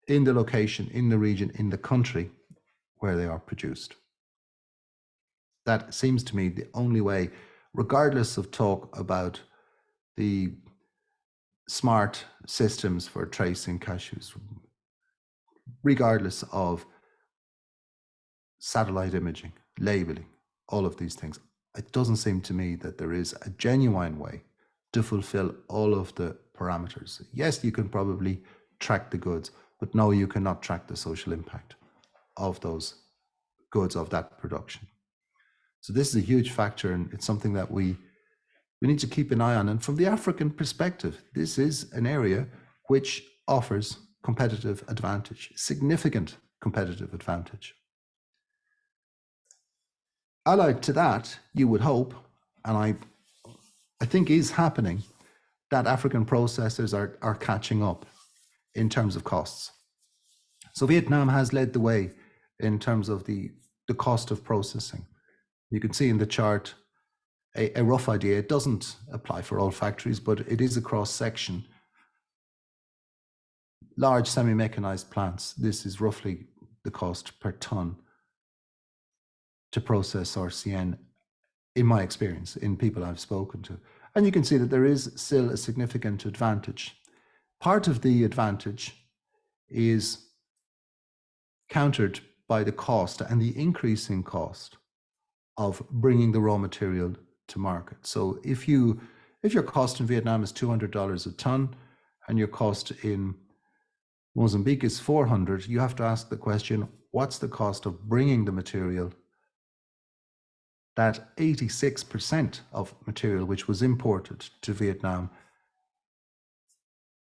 in the location, in the region, in the country where they are produced. That seems to me the only way, regardless of talk about the smart systems for tracing cashews, regardless of satellite imaging, labeling, all of these things. It doesn't seem to me that there is a genuine way to fulfill all of the parameters. Yes, you can probably track the goods, but no, you cannot track the social impact of those goods, of that production. So this is a huge factor, and it's something that we need to keep an eye on. And from the African perspective, this is an area which offers competitive advantage, significant competitive advantage. Allied to that, you would hope, and I think is happening, that African processors are catching up in terms of costs. So Vietnam has led the way in terms of the cost of processing. You can see in the chart a rough idea. It doesn't apply for all factories, but it is a cross section. Large semi-mechanized plants, this is roughly the cost per ton to process RCN, in my experience, in people I've spoken to. And you can see that there is still a significant advantage. Part of the advantage is countered by the cost and the increasing cost of bringing the raw material to market. So if your cost in Vietnam is $200 a ton and your cost in Mozambique is 400, you have to ask the question, what's the cost of bringing the material? That 86% of material which was imported to Vietnam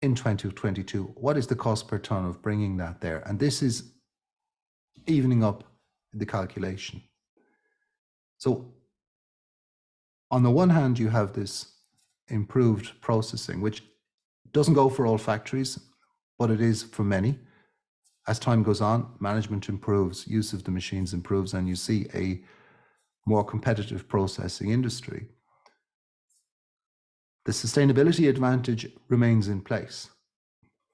in 2022, what is the cost per ton of bringing that there? And this is evening up the calculation. So on the one hand, you have this improved processing, which doesn't go for all factories, but it is for many. As time goes on, management improves, use of the machines improves, and you see a more competitive processing industry. The sustainability advantage remains in place.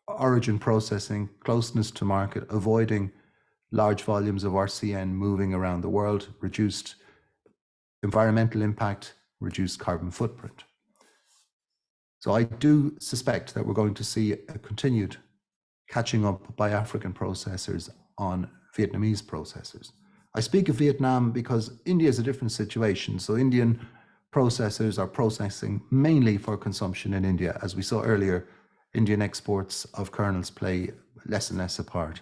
Origin processing, closeness to market, avoiding large volumes of RCN moving around the world, reduced environmental impact, reduced carbon footprint. So I do suspect that we're going to see a continued catching up by African processors on Vietnamese processors. I speak of Vietnam because India is a different situation. So Indian processors are processing mainly for consumption in India. As we saw earlier, Indian exports of kernels play less and less a part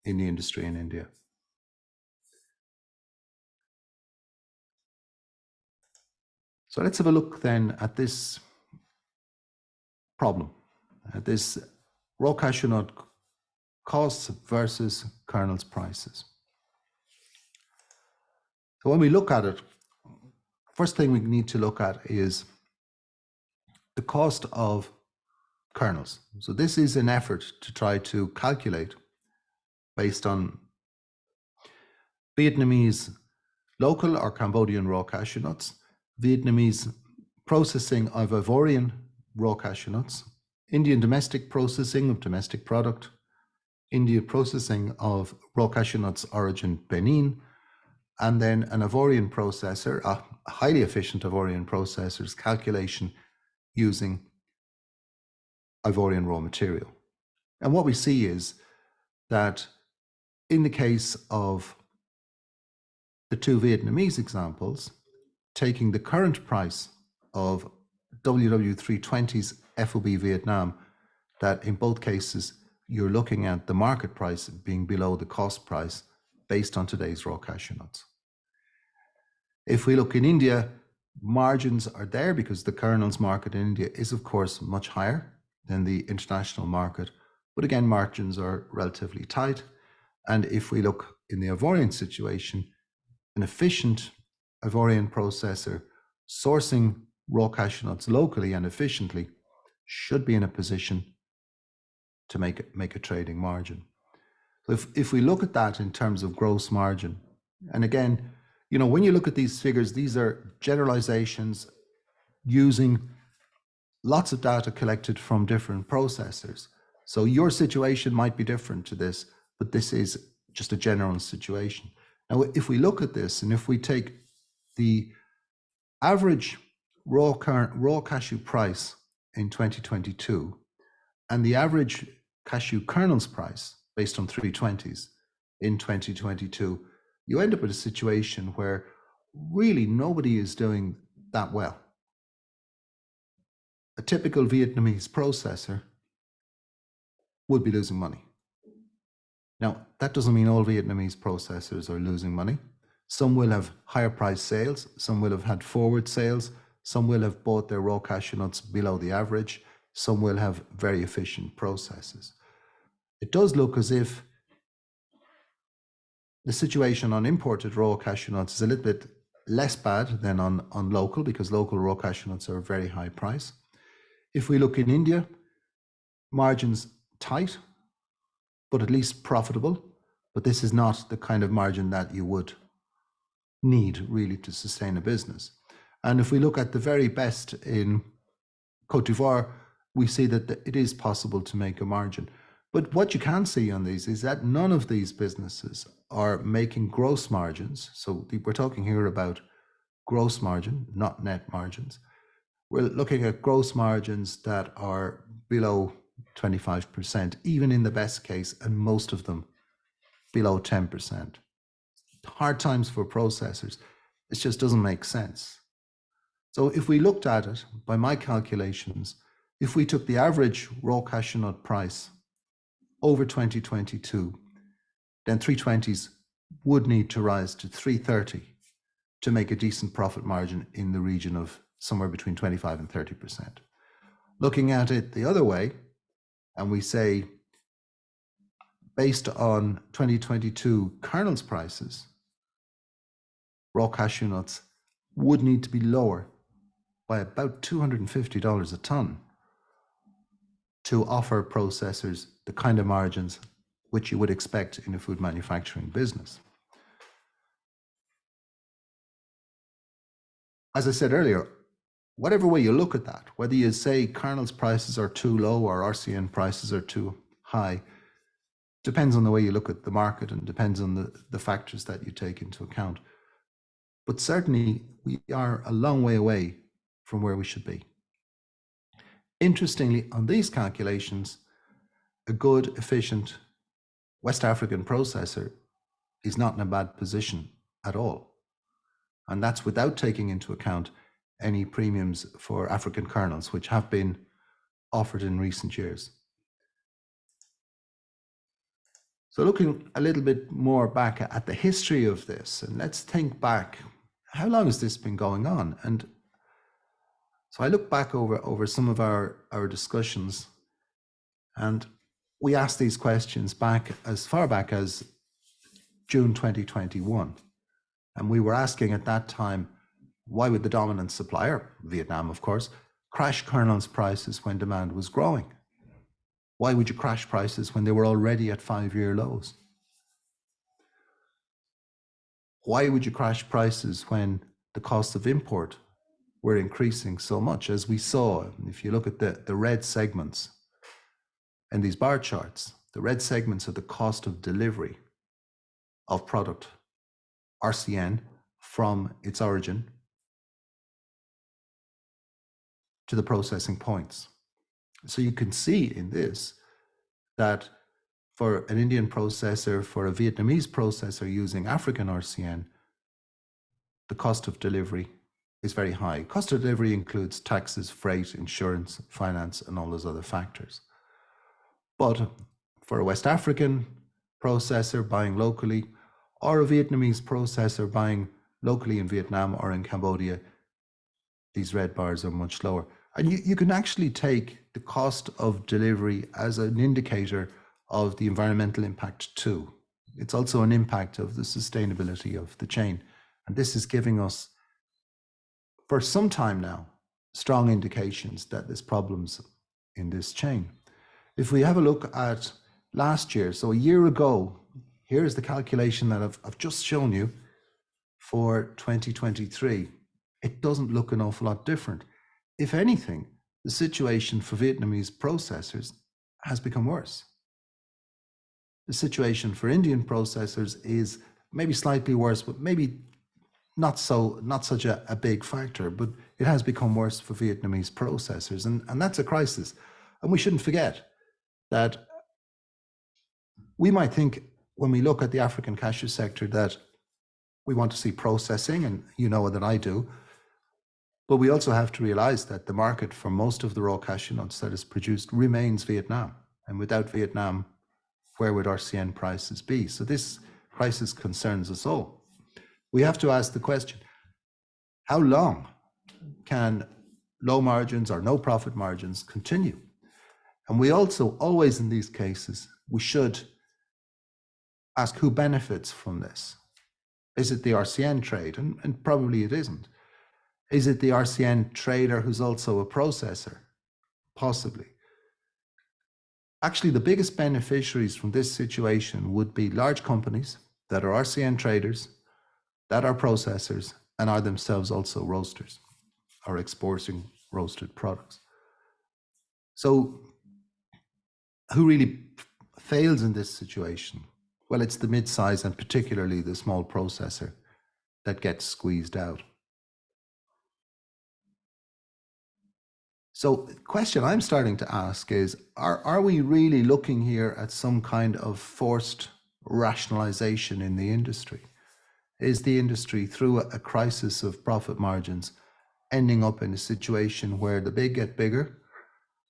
in the industry in India. So let's have a look then at this problem, at this raw cashew nut costs versus kernels prices. So when we look at it, first thing we need to look at is the cost of kernels. So this is an effort to try to calculate based on Vietnamese local or Cambodian raw cashew nuts, Vietnamese processing of Ivorian raw cashew nuts, Indian domestic processing of domestic product, India processing of raw cashew nuts origin Benin, and then an Ivorian processor, a highly efficient Ivorian processor's calculation using Ivorian raw material. And what we see is that in the case of the two Vietnamese examples, taking the current price of WW320's FOB Vietnam, that in both cases, you're looking at the market price being below the cost price based on today's raw cashew nuts. If we look in India, margins are there because the kernels market in India is of course much higher than the international market, but again, margins are relatively tight. And if we look in the Ivorian situation, an efficient Ivorian processor sourcing raw cashew nuts locally and efficiently should be in a position to make a trading margin. So if we look at that in terms of gross margin, and again, you know, when you look at these figures, these are generalizations using lots of data collected from different processors. So your situation might be different to this, but this is just a general situation. Now, if we look at this, and if we take the average raw cashew price in 2022 and the average cashew kernels price based on 320s in 2022, you end up in a situation where really nobody is doing that well. A typical Vietnamese processor would be losing money. Now, that doesn't mean all Vietnamese processors are losing money. Some will have higher price sales, some will have had forward sales, some will have bought their raw cashew nuts below the average, some will have very efficient processes. It does look as if the situation on imported raw cashew nuts is a little bit less bad than on local, because local raw cashew nuts are a very high price. If we look in India, margins tight, but at least profitable. But this is not the kind of margin that you would need really to sustain a business. And if we look at the very best in Cote d'Ivoire, we see that it is possible to make a margin. But what you can see on these is that none of these businesses are making gross margins. So we're talking here about gross margin, not net margins. We're looking at gross margins that are below 25%, even in the best case, and most of them below 10%. Hard times for processors. It just doesn't make sense. So if we looked at it, by my calculations, if we took the average raw cashew nut price over 2022, then 320s would need to rise to 330 to make a decent profit margin in the region of somewhere between 25 and 30%. Looking at it the other way, and we say, based on 2022 kernels prices, raw cashew nuts would need to be lower by about $250 a ton to offer processors the kind of margins which you would expect in a food manufacturing business. As I said earlier, whatever way you look at that, whether you say kernels prices are too low or RCN prices are too high, depends on the way you look at the market and depends on the factors that you take into account. But certainly we are a long way away from where we should be. Interestingly, on these calculations, a good, efficient West African processor is not in a bad position at all. And that's without taking into account any premiums for African kernels, which have been offered in recent years. So looking a little bit more back at the history of this, and let's think back, how long has this been going on? And so I look back over some of our discussions, and we asked these questions back as far back as June 2021. And we were asking at that time, why would the dominant supplier, Vietnam of course, crash kernels prices when demand was growing? Why would you crash prices when they were already at 5-year lows? Why would you crash prices when the cost of import were increasing so much? As we saw, if you look at the red segments in these bar charts, the red segments are the cost of delivery of product, RCN, from its origin to the processing points. So you can see in this that for an Indian processor, for a Vietnamese processor using African RCN, the cost of delivery is very high. Cost of delivery includes taxes, freight, insurance, finance, and all those other factors. But for a West African processor buying locally, or a Vietnamese processor buying locally in Vietnam or in Cambodia, these red bars are much lower. And you can actually take the cost of delivery as an indicator of the environmental impact too. It's also an impact of the sustainability of the chain. And this is giving us, for some time now, strong indications that there's problems in this chain. If we have a look at last year, so a year ago, here's the calculation that I've just shown you for 2023. It doesn't look an awful lot different. If anything, the situation for Vietnamese processors has become worse. The situation for Indian processors is maybe slightly worse, but maybe not such a big factor, but it has become worse for Vietnamese processors. And that's a crisis. And we shouldn't forget that we might think when we look at the African cashew sector that we want to see processing, and you know that I do, but we also have to realize that the market for most of the raw cashew nuts that is produced remains Vietnam. And without Vietnam, where would RCN prices be? So this crisis concerns us all. We have to ask the question, how long can low margins or no profit margins continue? And we also, always in these cases, we should ask who benefits from this. Is it the RCN trade? And probably it isn't. Is it the RCN trader who's also a processor? Possibly. Actually, the biggest beneficiaries from this situation would be large companies that are RCN traders, that are processors, and are themselves also roasters, or exporting roasted products. So who really fails in this situation? Well, it's the mid-size and particularly the small processor that gets squeezed out. So the question I'm starting to ask is, are we really looking here at some kind of forced rationalization in the industry? Is the industry, through a crisis of profit margins, ending up in a situation where the big get bigger,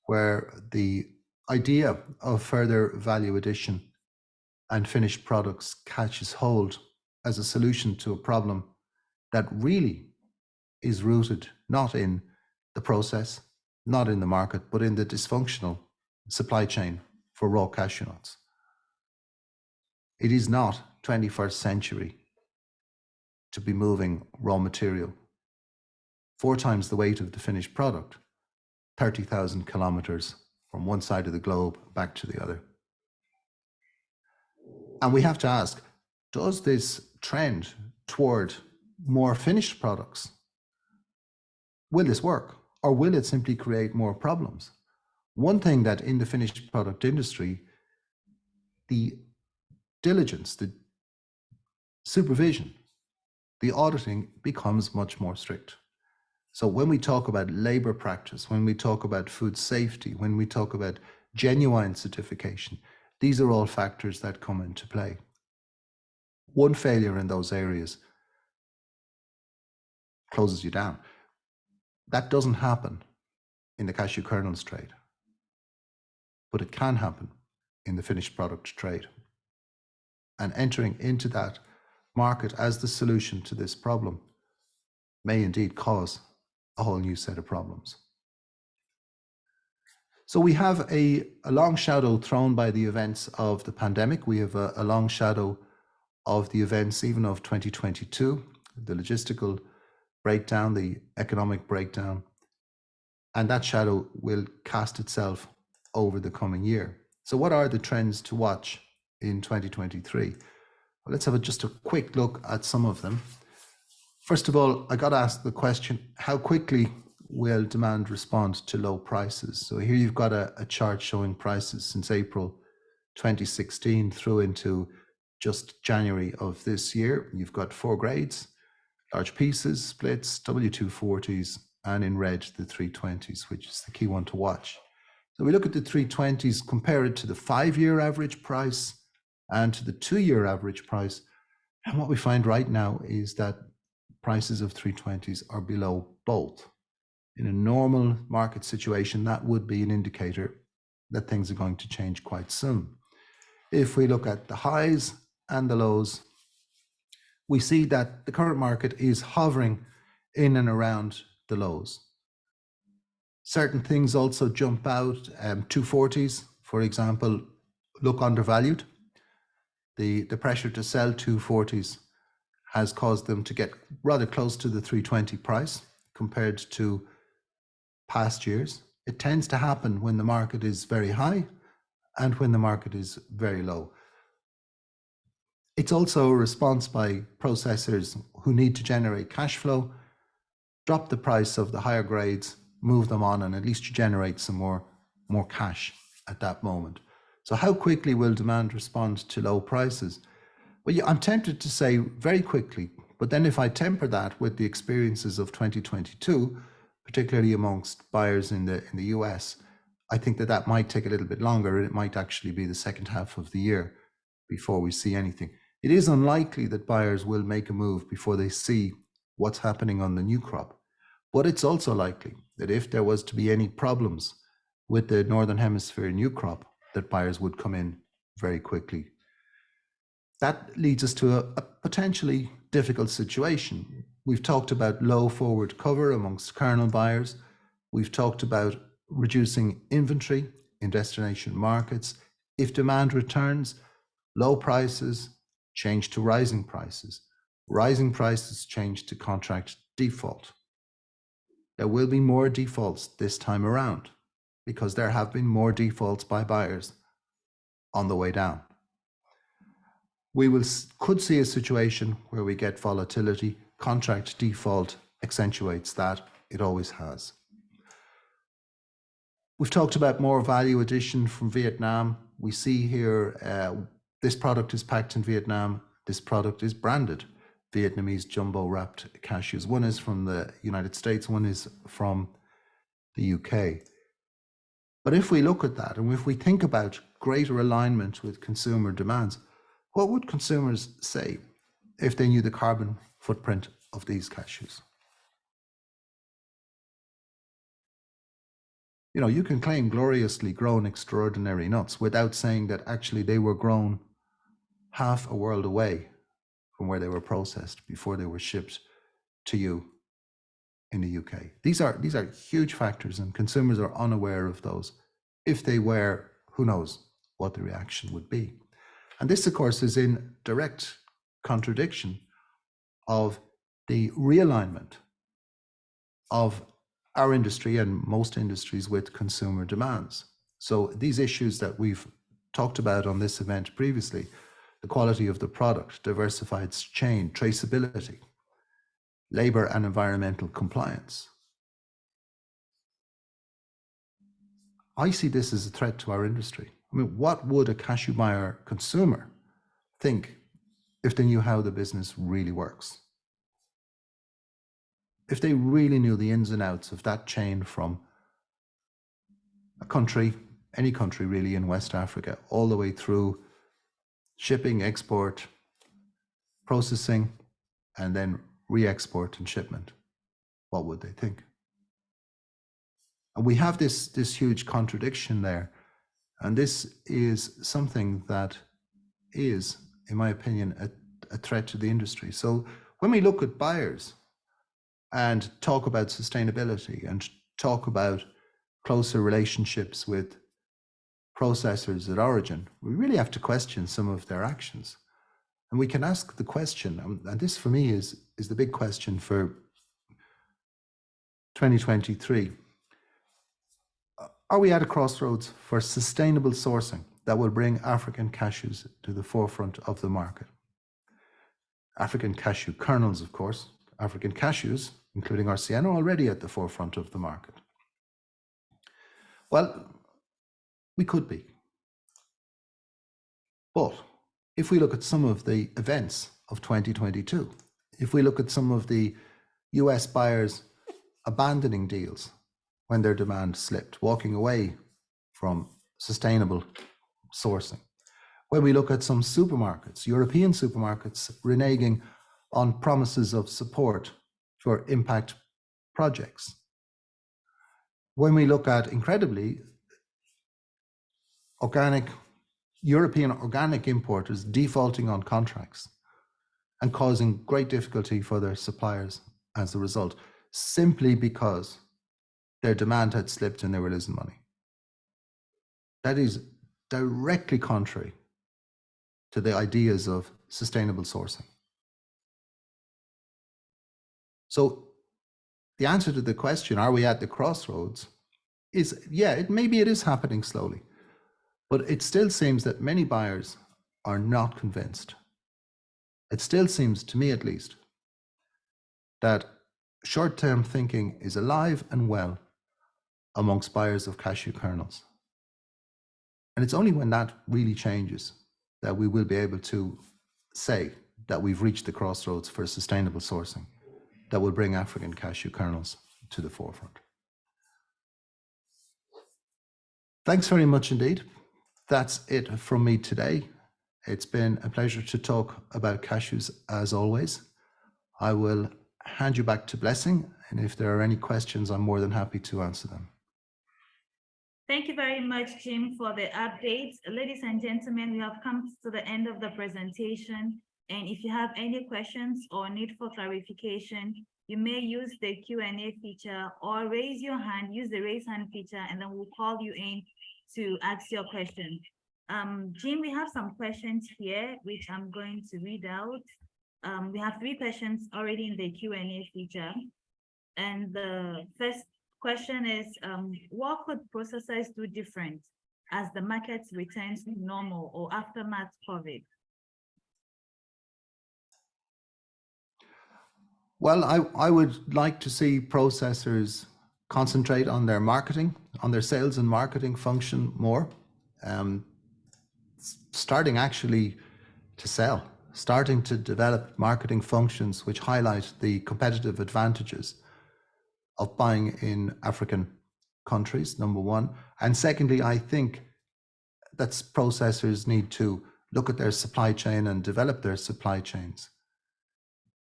where the idea of further value addition and finished products catches hold as a solution to a problem that really is rooted not in the process, not in the market, but in the dysfunctional supply chain for raw cashew nuts? It is not 21st century to be moving raw material 4 times the weight of the finished product, 30,000 kilometers from one side of the globe back to the other. And we have to ask, does this trend toward more finished products, will this work? Or will it simply create more problems? One thing that in the finished product industry, the diligence, the supervision, the auditing becomes much more strict. So when we talk about labor practice, when we talk about food safety, when we talk about genuine certification, these are all factors that come into play. One failure in those areas closes you down. That doesn't happen in the cashew kernels trade, but it can happen in the finished product trade. And entering into that market as the solution to this problem may indeed cause a whole new set of problems. So we have a long shadow thrown by the events of the pandemic. We have a long shadow of the events even of 2022, the logistical breakdown, the economic breakdown, and that shadow will cast itself over the coming year. So what are the trends to watch in 2023? Well, let's have just a quick look at some of them. First of all, I got to ask the question, how quickly will demand respond to low prices? So here you've got a chart showing prices since April 2016 through into just January of this year. You've got 4 grades, large pieces, splits, W240s, and in red, the 320s, which is the key one to watch. So we look at the 320s, compare it to the 5-year average price and to the 2-year average price. And what we find right now is that prices of 320s are below both. In a normal market situation, that would be an indicator that things are going to change quite soon. If we look at the highs and the lows, we see that the current market is hovering in and around the lows. Certain things also jump out. 240s, for example, look undervalued. The pressure to sell 240s has caused them to get rather close to the 320 price compared to past years. It tends to happen when the market is very high and when the market is very low. It's also a response by processors who need to generate cash flow, drop the price of the higher grades, move them on, and at least you generate some more cash at that moment. So how quickly will demand respond to low prices? Well, yeah, I'm tempted to say very quickly, but then if I temper that with the experiences of 2022, particularly amongst buyers in the US, I think that might take a little bit longer, and it might actually be the second half of the year before we see anything. It is unlikely that buyers will make a move before they see what's happening on the new crop. But it's also likely that if there was to be any problems with the Northern Hemisphere new crop, that buyers would come in very quickly. That leads us to a potentially difficult situation. We've talked about low forward cover amongst kernel buyers. We've talked about reducing inventory in destination markets. If demand returns, low prices change to rising prices. Rising prices change to contract default. There will be more defaults this time around because there have been more defaults by buyers on the way down. We could see a situation where we get volatility. Contract default accentuates that. It always has. We've talked about more value addition from Vietnam. we see here, this product is packed in Vietnam. This product is branded Vietnamese jumbo wrapped cashews. One is from the United States, one is from the UK. But if we look at that, and if we think about greater alignment with consumer demands, what would consumers say if they knew the carbon footprint of these cashews? You know, you can claim gloriously grown extraordinary nuts without saying that actually they were grown half a world away from where they were processed before they were shipped to you in the UK. These are huge factors, and consumers are unaware of those. If they were, who knows what the reaction would be. And this, of course, is in direct contradiction of the realignment of our industry and most industries with consumer demands. So these issues that we've talked about on this event previously, the quality of the product, diversified chain, traceability, labor and environmental compliance. I see this as a threat to our industry. I mean, what would a cashew buyer consumer think if they knew how the business really works? If they really knew the ins and outs of that chain from a country, any country really in West Africa, all the way through shipping, export, processing, and then re-export and shipment, what would they think? And we have this huge contradiction there. And this is something that is, in my opinion, a threat to the industry. So when we look at buyers and talk about sustainability and talk about closer relationships with processors at origin, we really have to question some of their actions. And we can ask the question, and this for me is the big question for 2023. Are we at a crossroads for sustainable sourcing that will bring African cashews to the forefront of the market? African cashew kernels, of course. African cashews, including RCN, are already at the forefront of the market. Well, we could be. But if we look at some of the events of 2022, if we look at some of the US buyers abandoning deals when their demand slipped, walking away from sustainable sourcing, when we look at some supermarkets, European supermarkets reneging on promises of support for impact projects, when we look at, incredibly, European organic importers defaulting on contracts and causing great difficulty for their suppliers as a result, simply because their demand had slipped and they were losing money. That is directly contrary to the ideas of sustainable sourcing. So the answer to the question, are we at the crossroads, is, yeah, maybe it is happening slowly, but it still seems that many buyers are not convinced. It still seems, to me at least, that short-term thinking is alive and well amongst buyers of cashew kernels. And it's only when that really changes that we will be able to say that we've reached the crossroads for sustainable sourcing that will bring African cashew kernels to the forefront. Thanks very much indeed. That's it from me today. It's been a pleasure to talk about cashews as always. I will hand you back to Blessing, and if there are any questions, I'm more than happy to answer them.
Thank you very much, Jim, for the updates. Ladies and gentlemen, we have come to the end of the presentation. And if you have any questions or need for clarification, you may use the Q&A feature or raise your hand, use the raise hand feature, and then we'll call you in to ask your question. Jim, we have some questions here, which I'm going to read out. We have 3 questions already in the Q&A feature. And the first question is, what could processors do different as the market returns to normal or aftermath COVID?
Well, I would like to see processors concentrate on their marketing, on their sales and marketing function more. starting actually to sell, starting to develop marketing functions which highlight the competitive advantages of buying in African countries, number one. And secondly, I think that processors need to look at their supply chain and develop their supply chains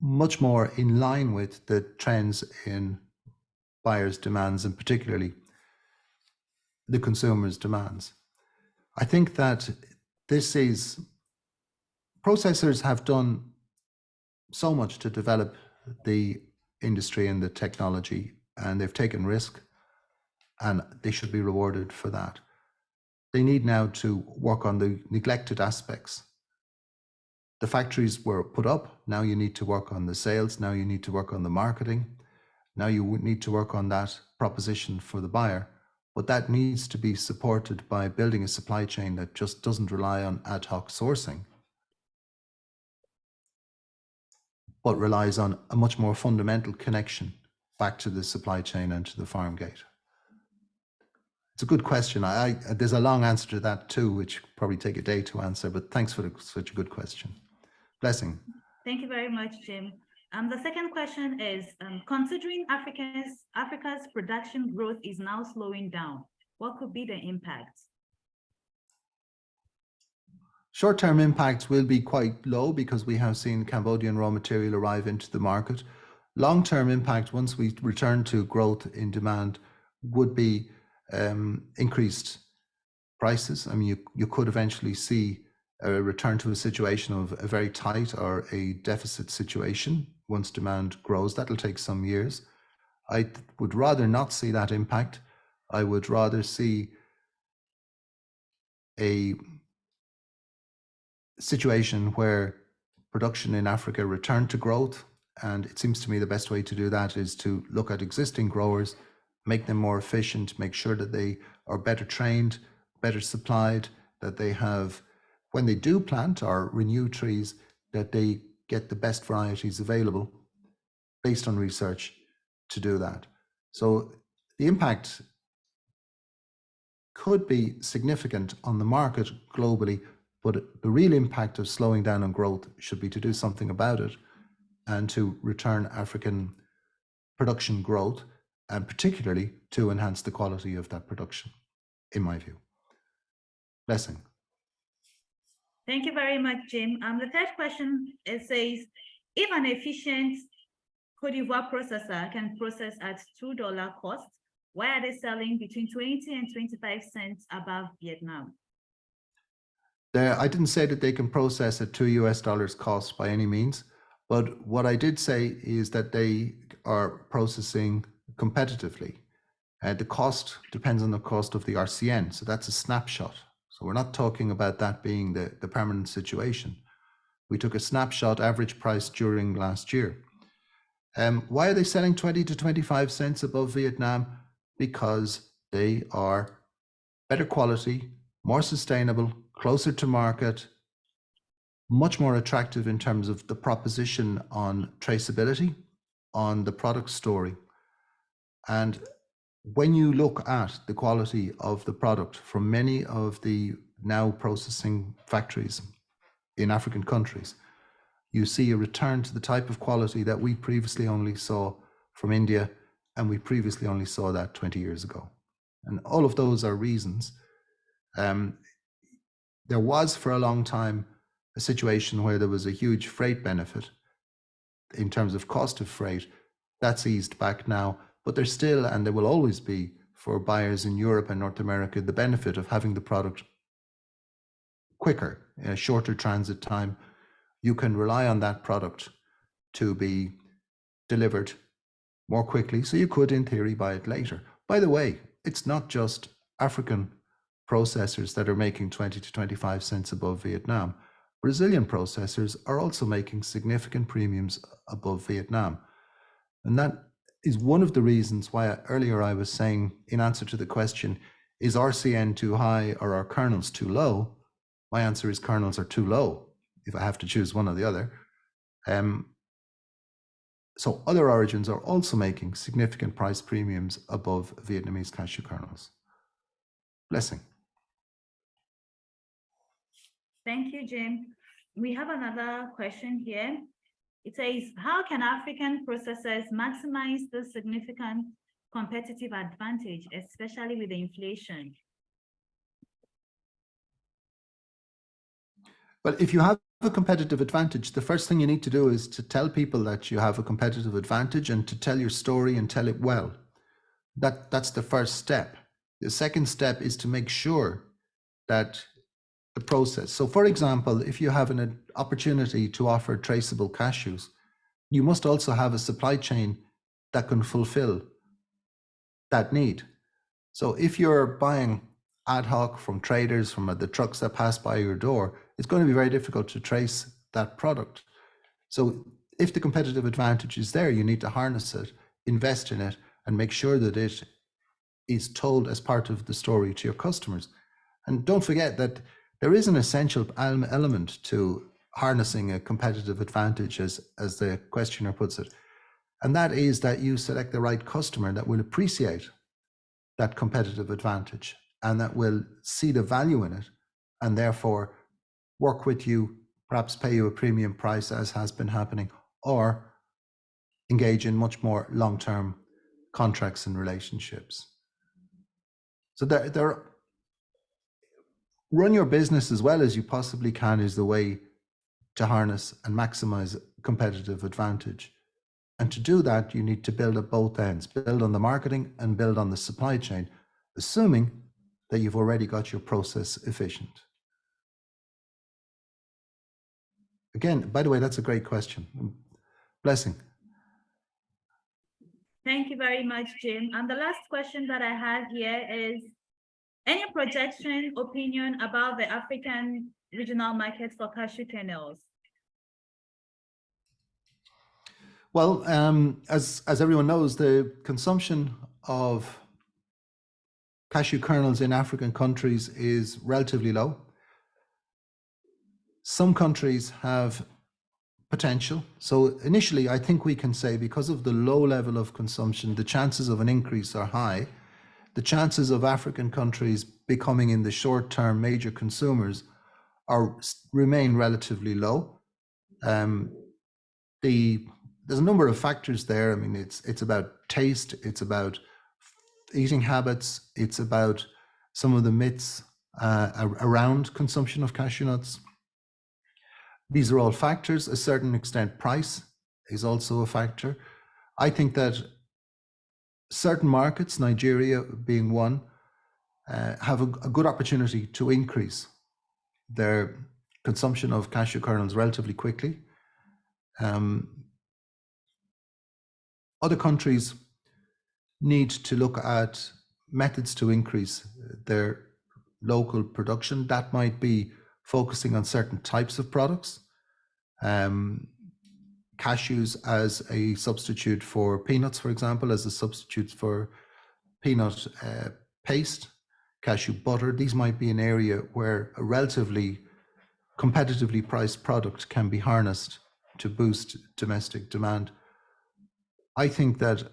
much more in line with the trends in buyers' demands, and particularly the consumers' demands. I think that processors have done so much to develop the industry and the technology, and they've taken risk, and they should be rewarded for that. They need now to work on the neglected aspects. The factories were put up, now you need to work on the sales, now you need to work on the marketing, now you would need to work on that proposition for the buyer, but that needs to be supported by building a supply chain that just doesn't rely on ad hoc sourcing, but relies on a much more fundamental connection back to the supply chain and to the farm gate. It's a good question. There's a long answer to that too, which probably take a day to answer, but thanks for such a good question. Blessing.
Thank you very much, Jim. The second question is, considering Africa's production growth is now slowing down, what could be the impact?
Short-term impacts will be quite low because we have seen Cambodian raw material arrive into the market. Long-term impact, once we return to growth in demand, would be increased prices. I mean, you could eventually see a return to a situation of a very tight or a deficit situation once demand grows. That'll take some years. I would rather not see that impact. I would rather see a situation where production in Africa returned to growth. And it seems to me the best way to do that is to look at existing growers, make them more efficient, make sure that they are better trained, better supplied, that they have, when they do plant or renew trees, that they get the best varieties available based on research to do that. So the impact could be significant on the market globally, but the real impact of slowing down on growth should be to do something about it and to return African production growth, and particularly to enhance the quality of that production, in my view. Blessing.
Thank you very much, Jim. The third question, it says, if an efficient Cote d'Ivoire processor can process at $2 cost, why are they selling between 20 and 25 cents above Vietnam?
I didn't say that they can process at $2 cost by any means, but what I did say is that they are processing competitively. The cost depends on the cost of the RCN, so that's a snapshot. So we're not talking about that being the permanent situation. We took a snapshot average price during last year. Why are they selling 20 to 25 cents above Vietnam? Because they are better quality, more sustainable, closer to market, much more attractive in terms of the proposition on traceability, on the product story. And when you look at the quality of the product from many of the now processing factories in African countries, you see a return to the type of quality that we previously only saw from India, and we previously only saw that 20 years ago. And all of those are reasons. There was for a long time a situation where there was a huge freight benefit in terms of cost of freight. That's eased back now, but there's still, and there will always be, for buyers in Europe and North America, the benefit of having the product quicker, in a shorter transit time. You can rely on that product to be delivered more quickly, so you could, in theory, buy it later. By the way, it's not just African processors that are making 20 to 25 cents above Vietnam. Brazilian processors are also making significant premiums above Vietnam. And that is one of the reasons why earlier I was saying, in answer to the question, is RCN too high or are kernels too low? My answer is kernels are too low, if I have to choose one or the other. So other origins are also making significant price premiums above Vietnamese cashew kernels. Blessing.
Thank you, Jim. We have another question here. It says, how can African processors maximize the significant competitive advantage, especially with the inflation?
Well, if you have a competitive advantage, the first thing you need to do is to tell people that you have a competitive advantage and to tell your story and tell it well. That's the first step. The second step is to make sure that the process. So for example, if you have an opportunity to offer traceable cashews, you must also have a supply chain that can fulfill that need. So if you're buying ad hoc from traders, from the trucks that pass by your door, it's going to be very difficult to trace that product. So if the competitive advantage is there, you need to harness it, invest in it, and make sure that it is told as part of the story to your customers. And don't forget that there is an essential element to harnessing a competitive advantage, as the questioner puts it. And that is that you select the right customer that will appreciate that competitive advantage and that will see the value in it and therefore work with you, perhaps pay you a premium price, as has been happening, or engage in much more long-term contracts and relationships. So there run your business as well as you possibly can is the way to harness and maximize competitive advantage. And to do that, you need to build at both ends, build on the marketing and build on the supply chain, assuming that you've already got your process efficient. Again, by the way, that's a great question. Blessing.
Thank you very much, Jim. And the last question that I have here is, any projection, opinion about the African regional market for cashew kernels?
Well, as everyone knows, the consumption of cashew kernels in African countries is relatively low. Some countries have potential. So initially, I think we can say because of the low level of consumption, the chances of an increase are high. The chances of African countries becoming in the short term major consumers remain relatively low. There's a number of factors there. I mean, it's about taste, it's about eating habits, it's about some of the myths around consumption of cashew nuts. These are all factors. A certain extent, price is also a factor. I think that certain markets, Nigeria being one, have a good opportunity to increase their consumption of cashew kernels relatively quickly. Other countries need to look at methods to increase their local production. That might be focusing on certain types of products. Cashews as a substitute for peanuts, for example, as a substitute for peanut paste, cashew butter. These might be an area where a relatively competitively priced product can be harnessed to boost domestic demand. I think that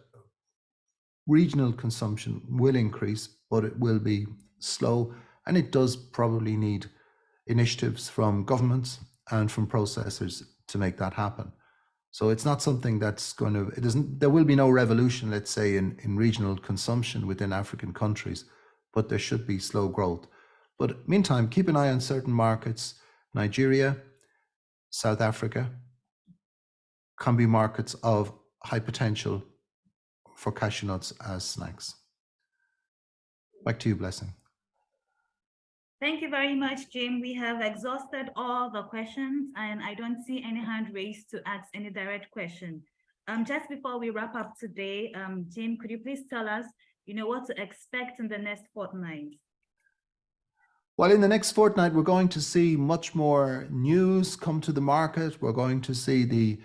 regional consumption will increase, but it will be slow, and it does probably need initiatives from governments and from processors to make that happen. So it's not something that's going to, there will be no revolution, let's say, in regional consumption within African countries, but there should be slow growth. But meantime, keep an eye on certain markets. Nigeria, South Africa can be markets of high potential for cashew nuts as snacks. Back to you, Blessing.
Thank you very much, Jim. We have exhausted all the questions and I don't see any hand raised to ask any direct question. Just before we wrap up today, Jim, could you please tell us, what to expect in the next fortnight?
Well, in the next fortnight, we're going to see much more news come to the market. We're going to see the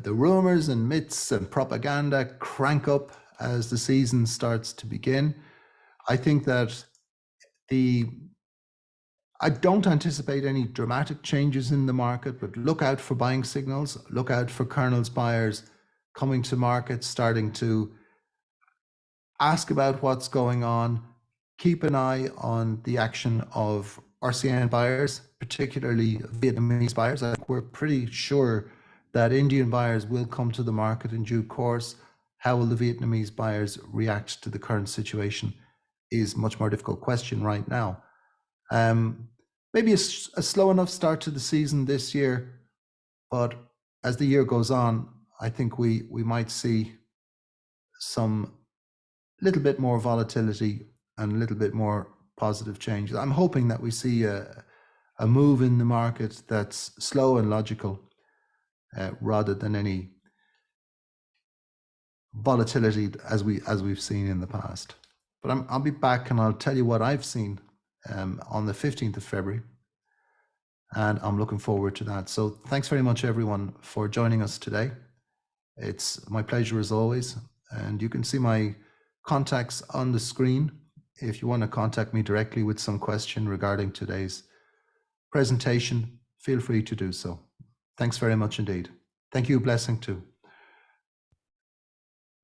rumors and myths and propaganda crank up as the season starts to begin. I think that I don't anticipate any dramatic changes in the market, but look out for buying signals, look out for kernels buyers coming to market, starting to ask about what's going on, keep an eye on the action of RCN buyers, particularly Vietnamese buyers. I think we're pretty sure that Indian buyers will come to the market in due course. How will the Vietnamese buyers react to the current situation is much more difficult question right now. Maybe a slow enough start to the season this year, but as the year goes on, I think we might see some little bit more volatility and a little bit more positive changes. I'm hoping that we see a move in the market that's slow and logical rather than any volatility as we've seen in the past. But I'll be back and I'll tell you what I've seen on the 15th of February. And I'm looking forward to that. So thanks very much, everyone, for joining us today. It's my pleasure as always. And you can see my contacts on the screen if you want to contact me directly with some question regarding today's presentation. Feel free to do so. Thanks very much indeed. Thank you. Blessing too.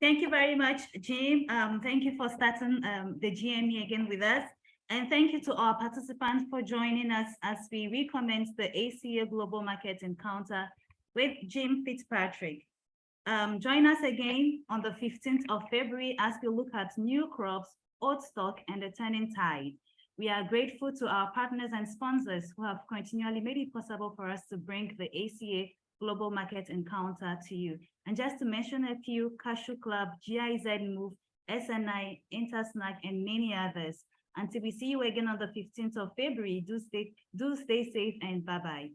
Thank you very much, Jim. Thank you for starting the GME again with us. And thank you to our participants for joining us as we recommence the ACA Global Market Encounter with Jim Fitzpatrick. Join us again on the 15th of February as we look at new crops, old stock, and the turning tide. We are grateful to our partners and sponsors who have continually made it possible for us to bring the ACA Global Market Encounter to you. And just to mention a few: Cashew Club, GIZ Move, SNI, Intersnack, and many others. Until we see you again on the 15th of February, do stay safe and bye-bye.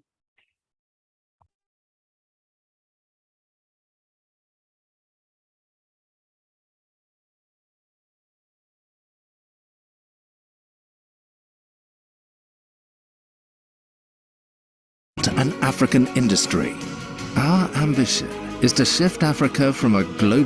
An African industry. Our ambition is to shift Africa from a global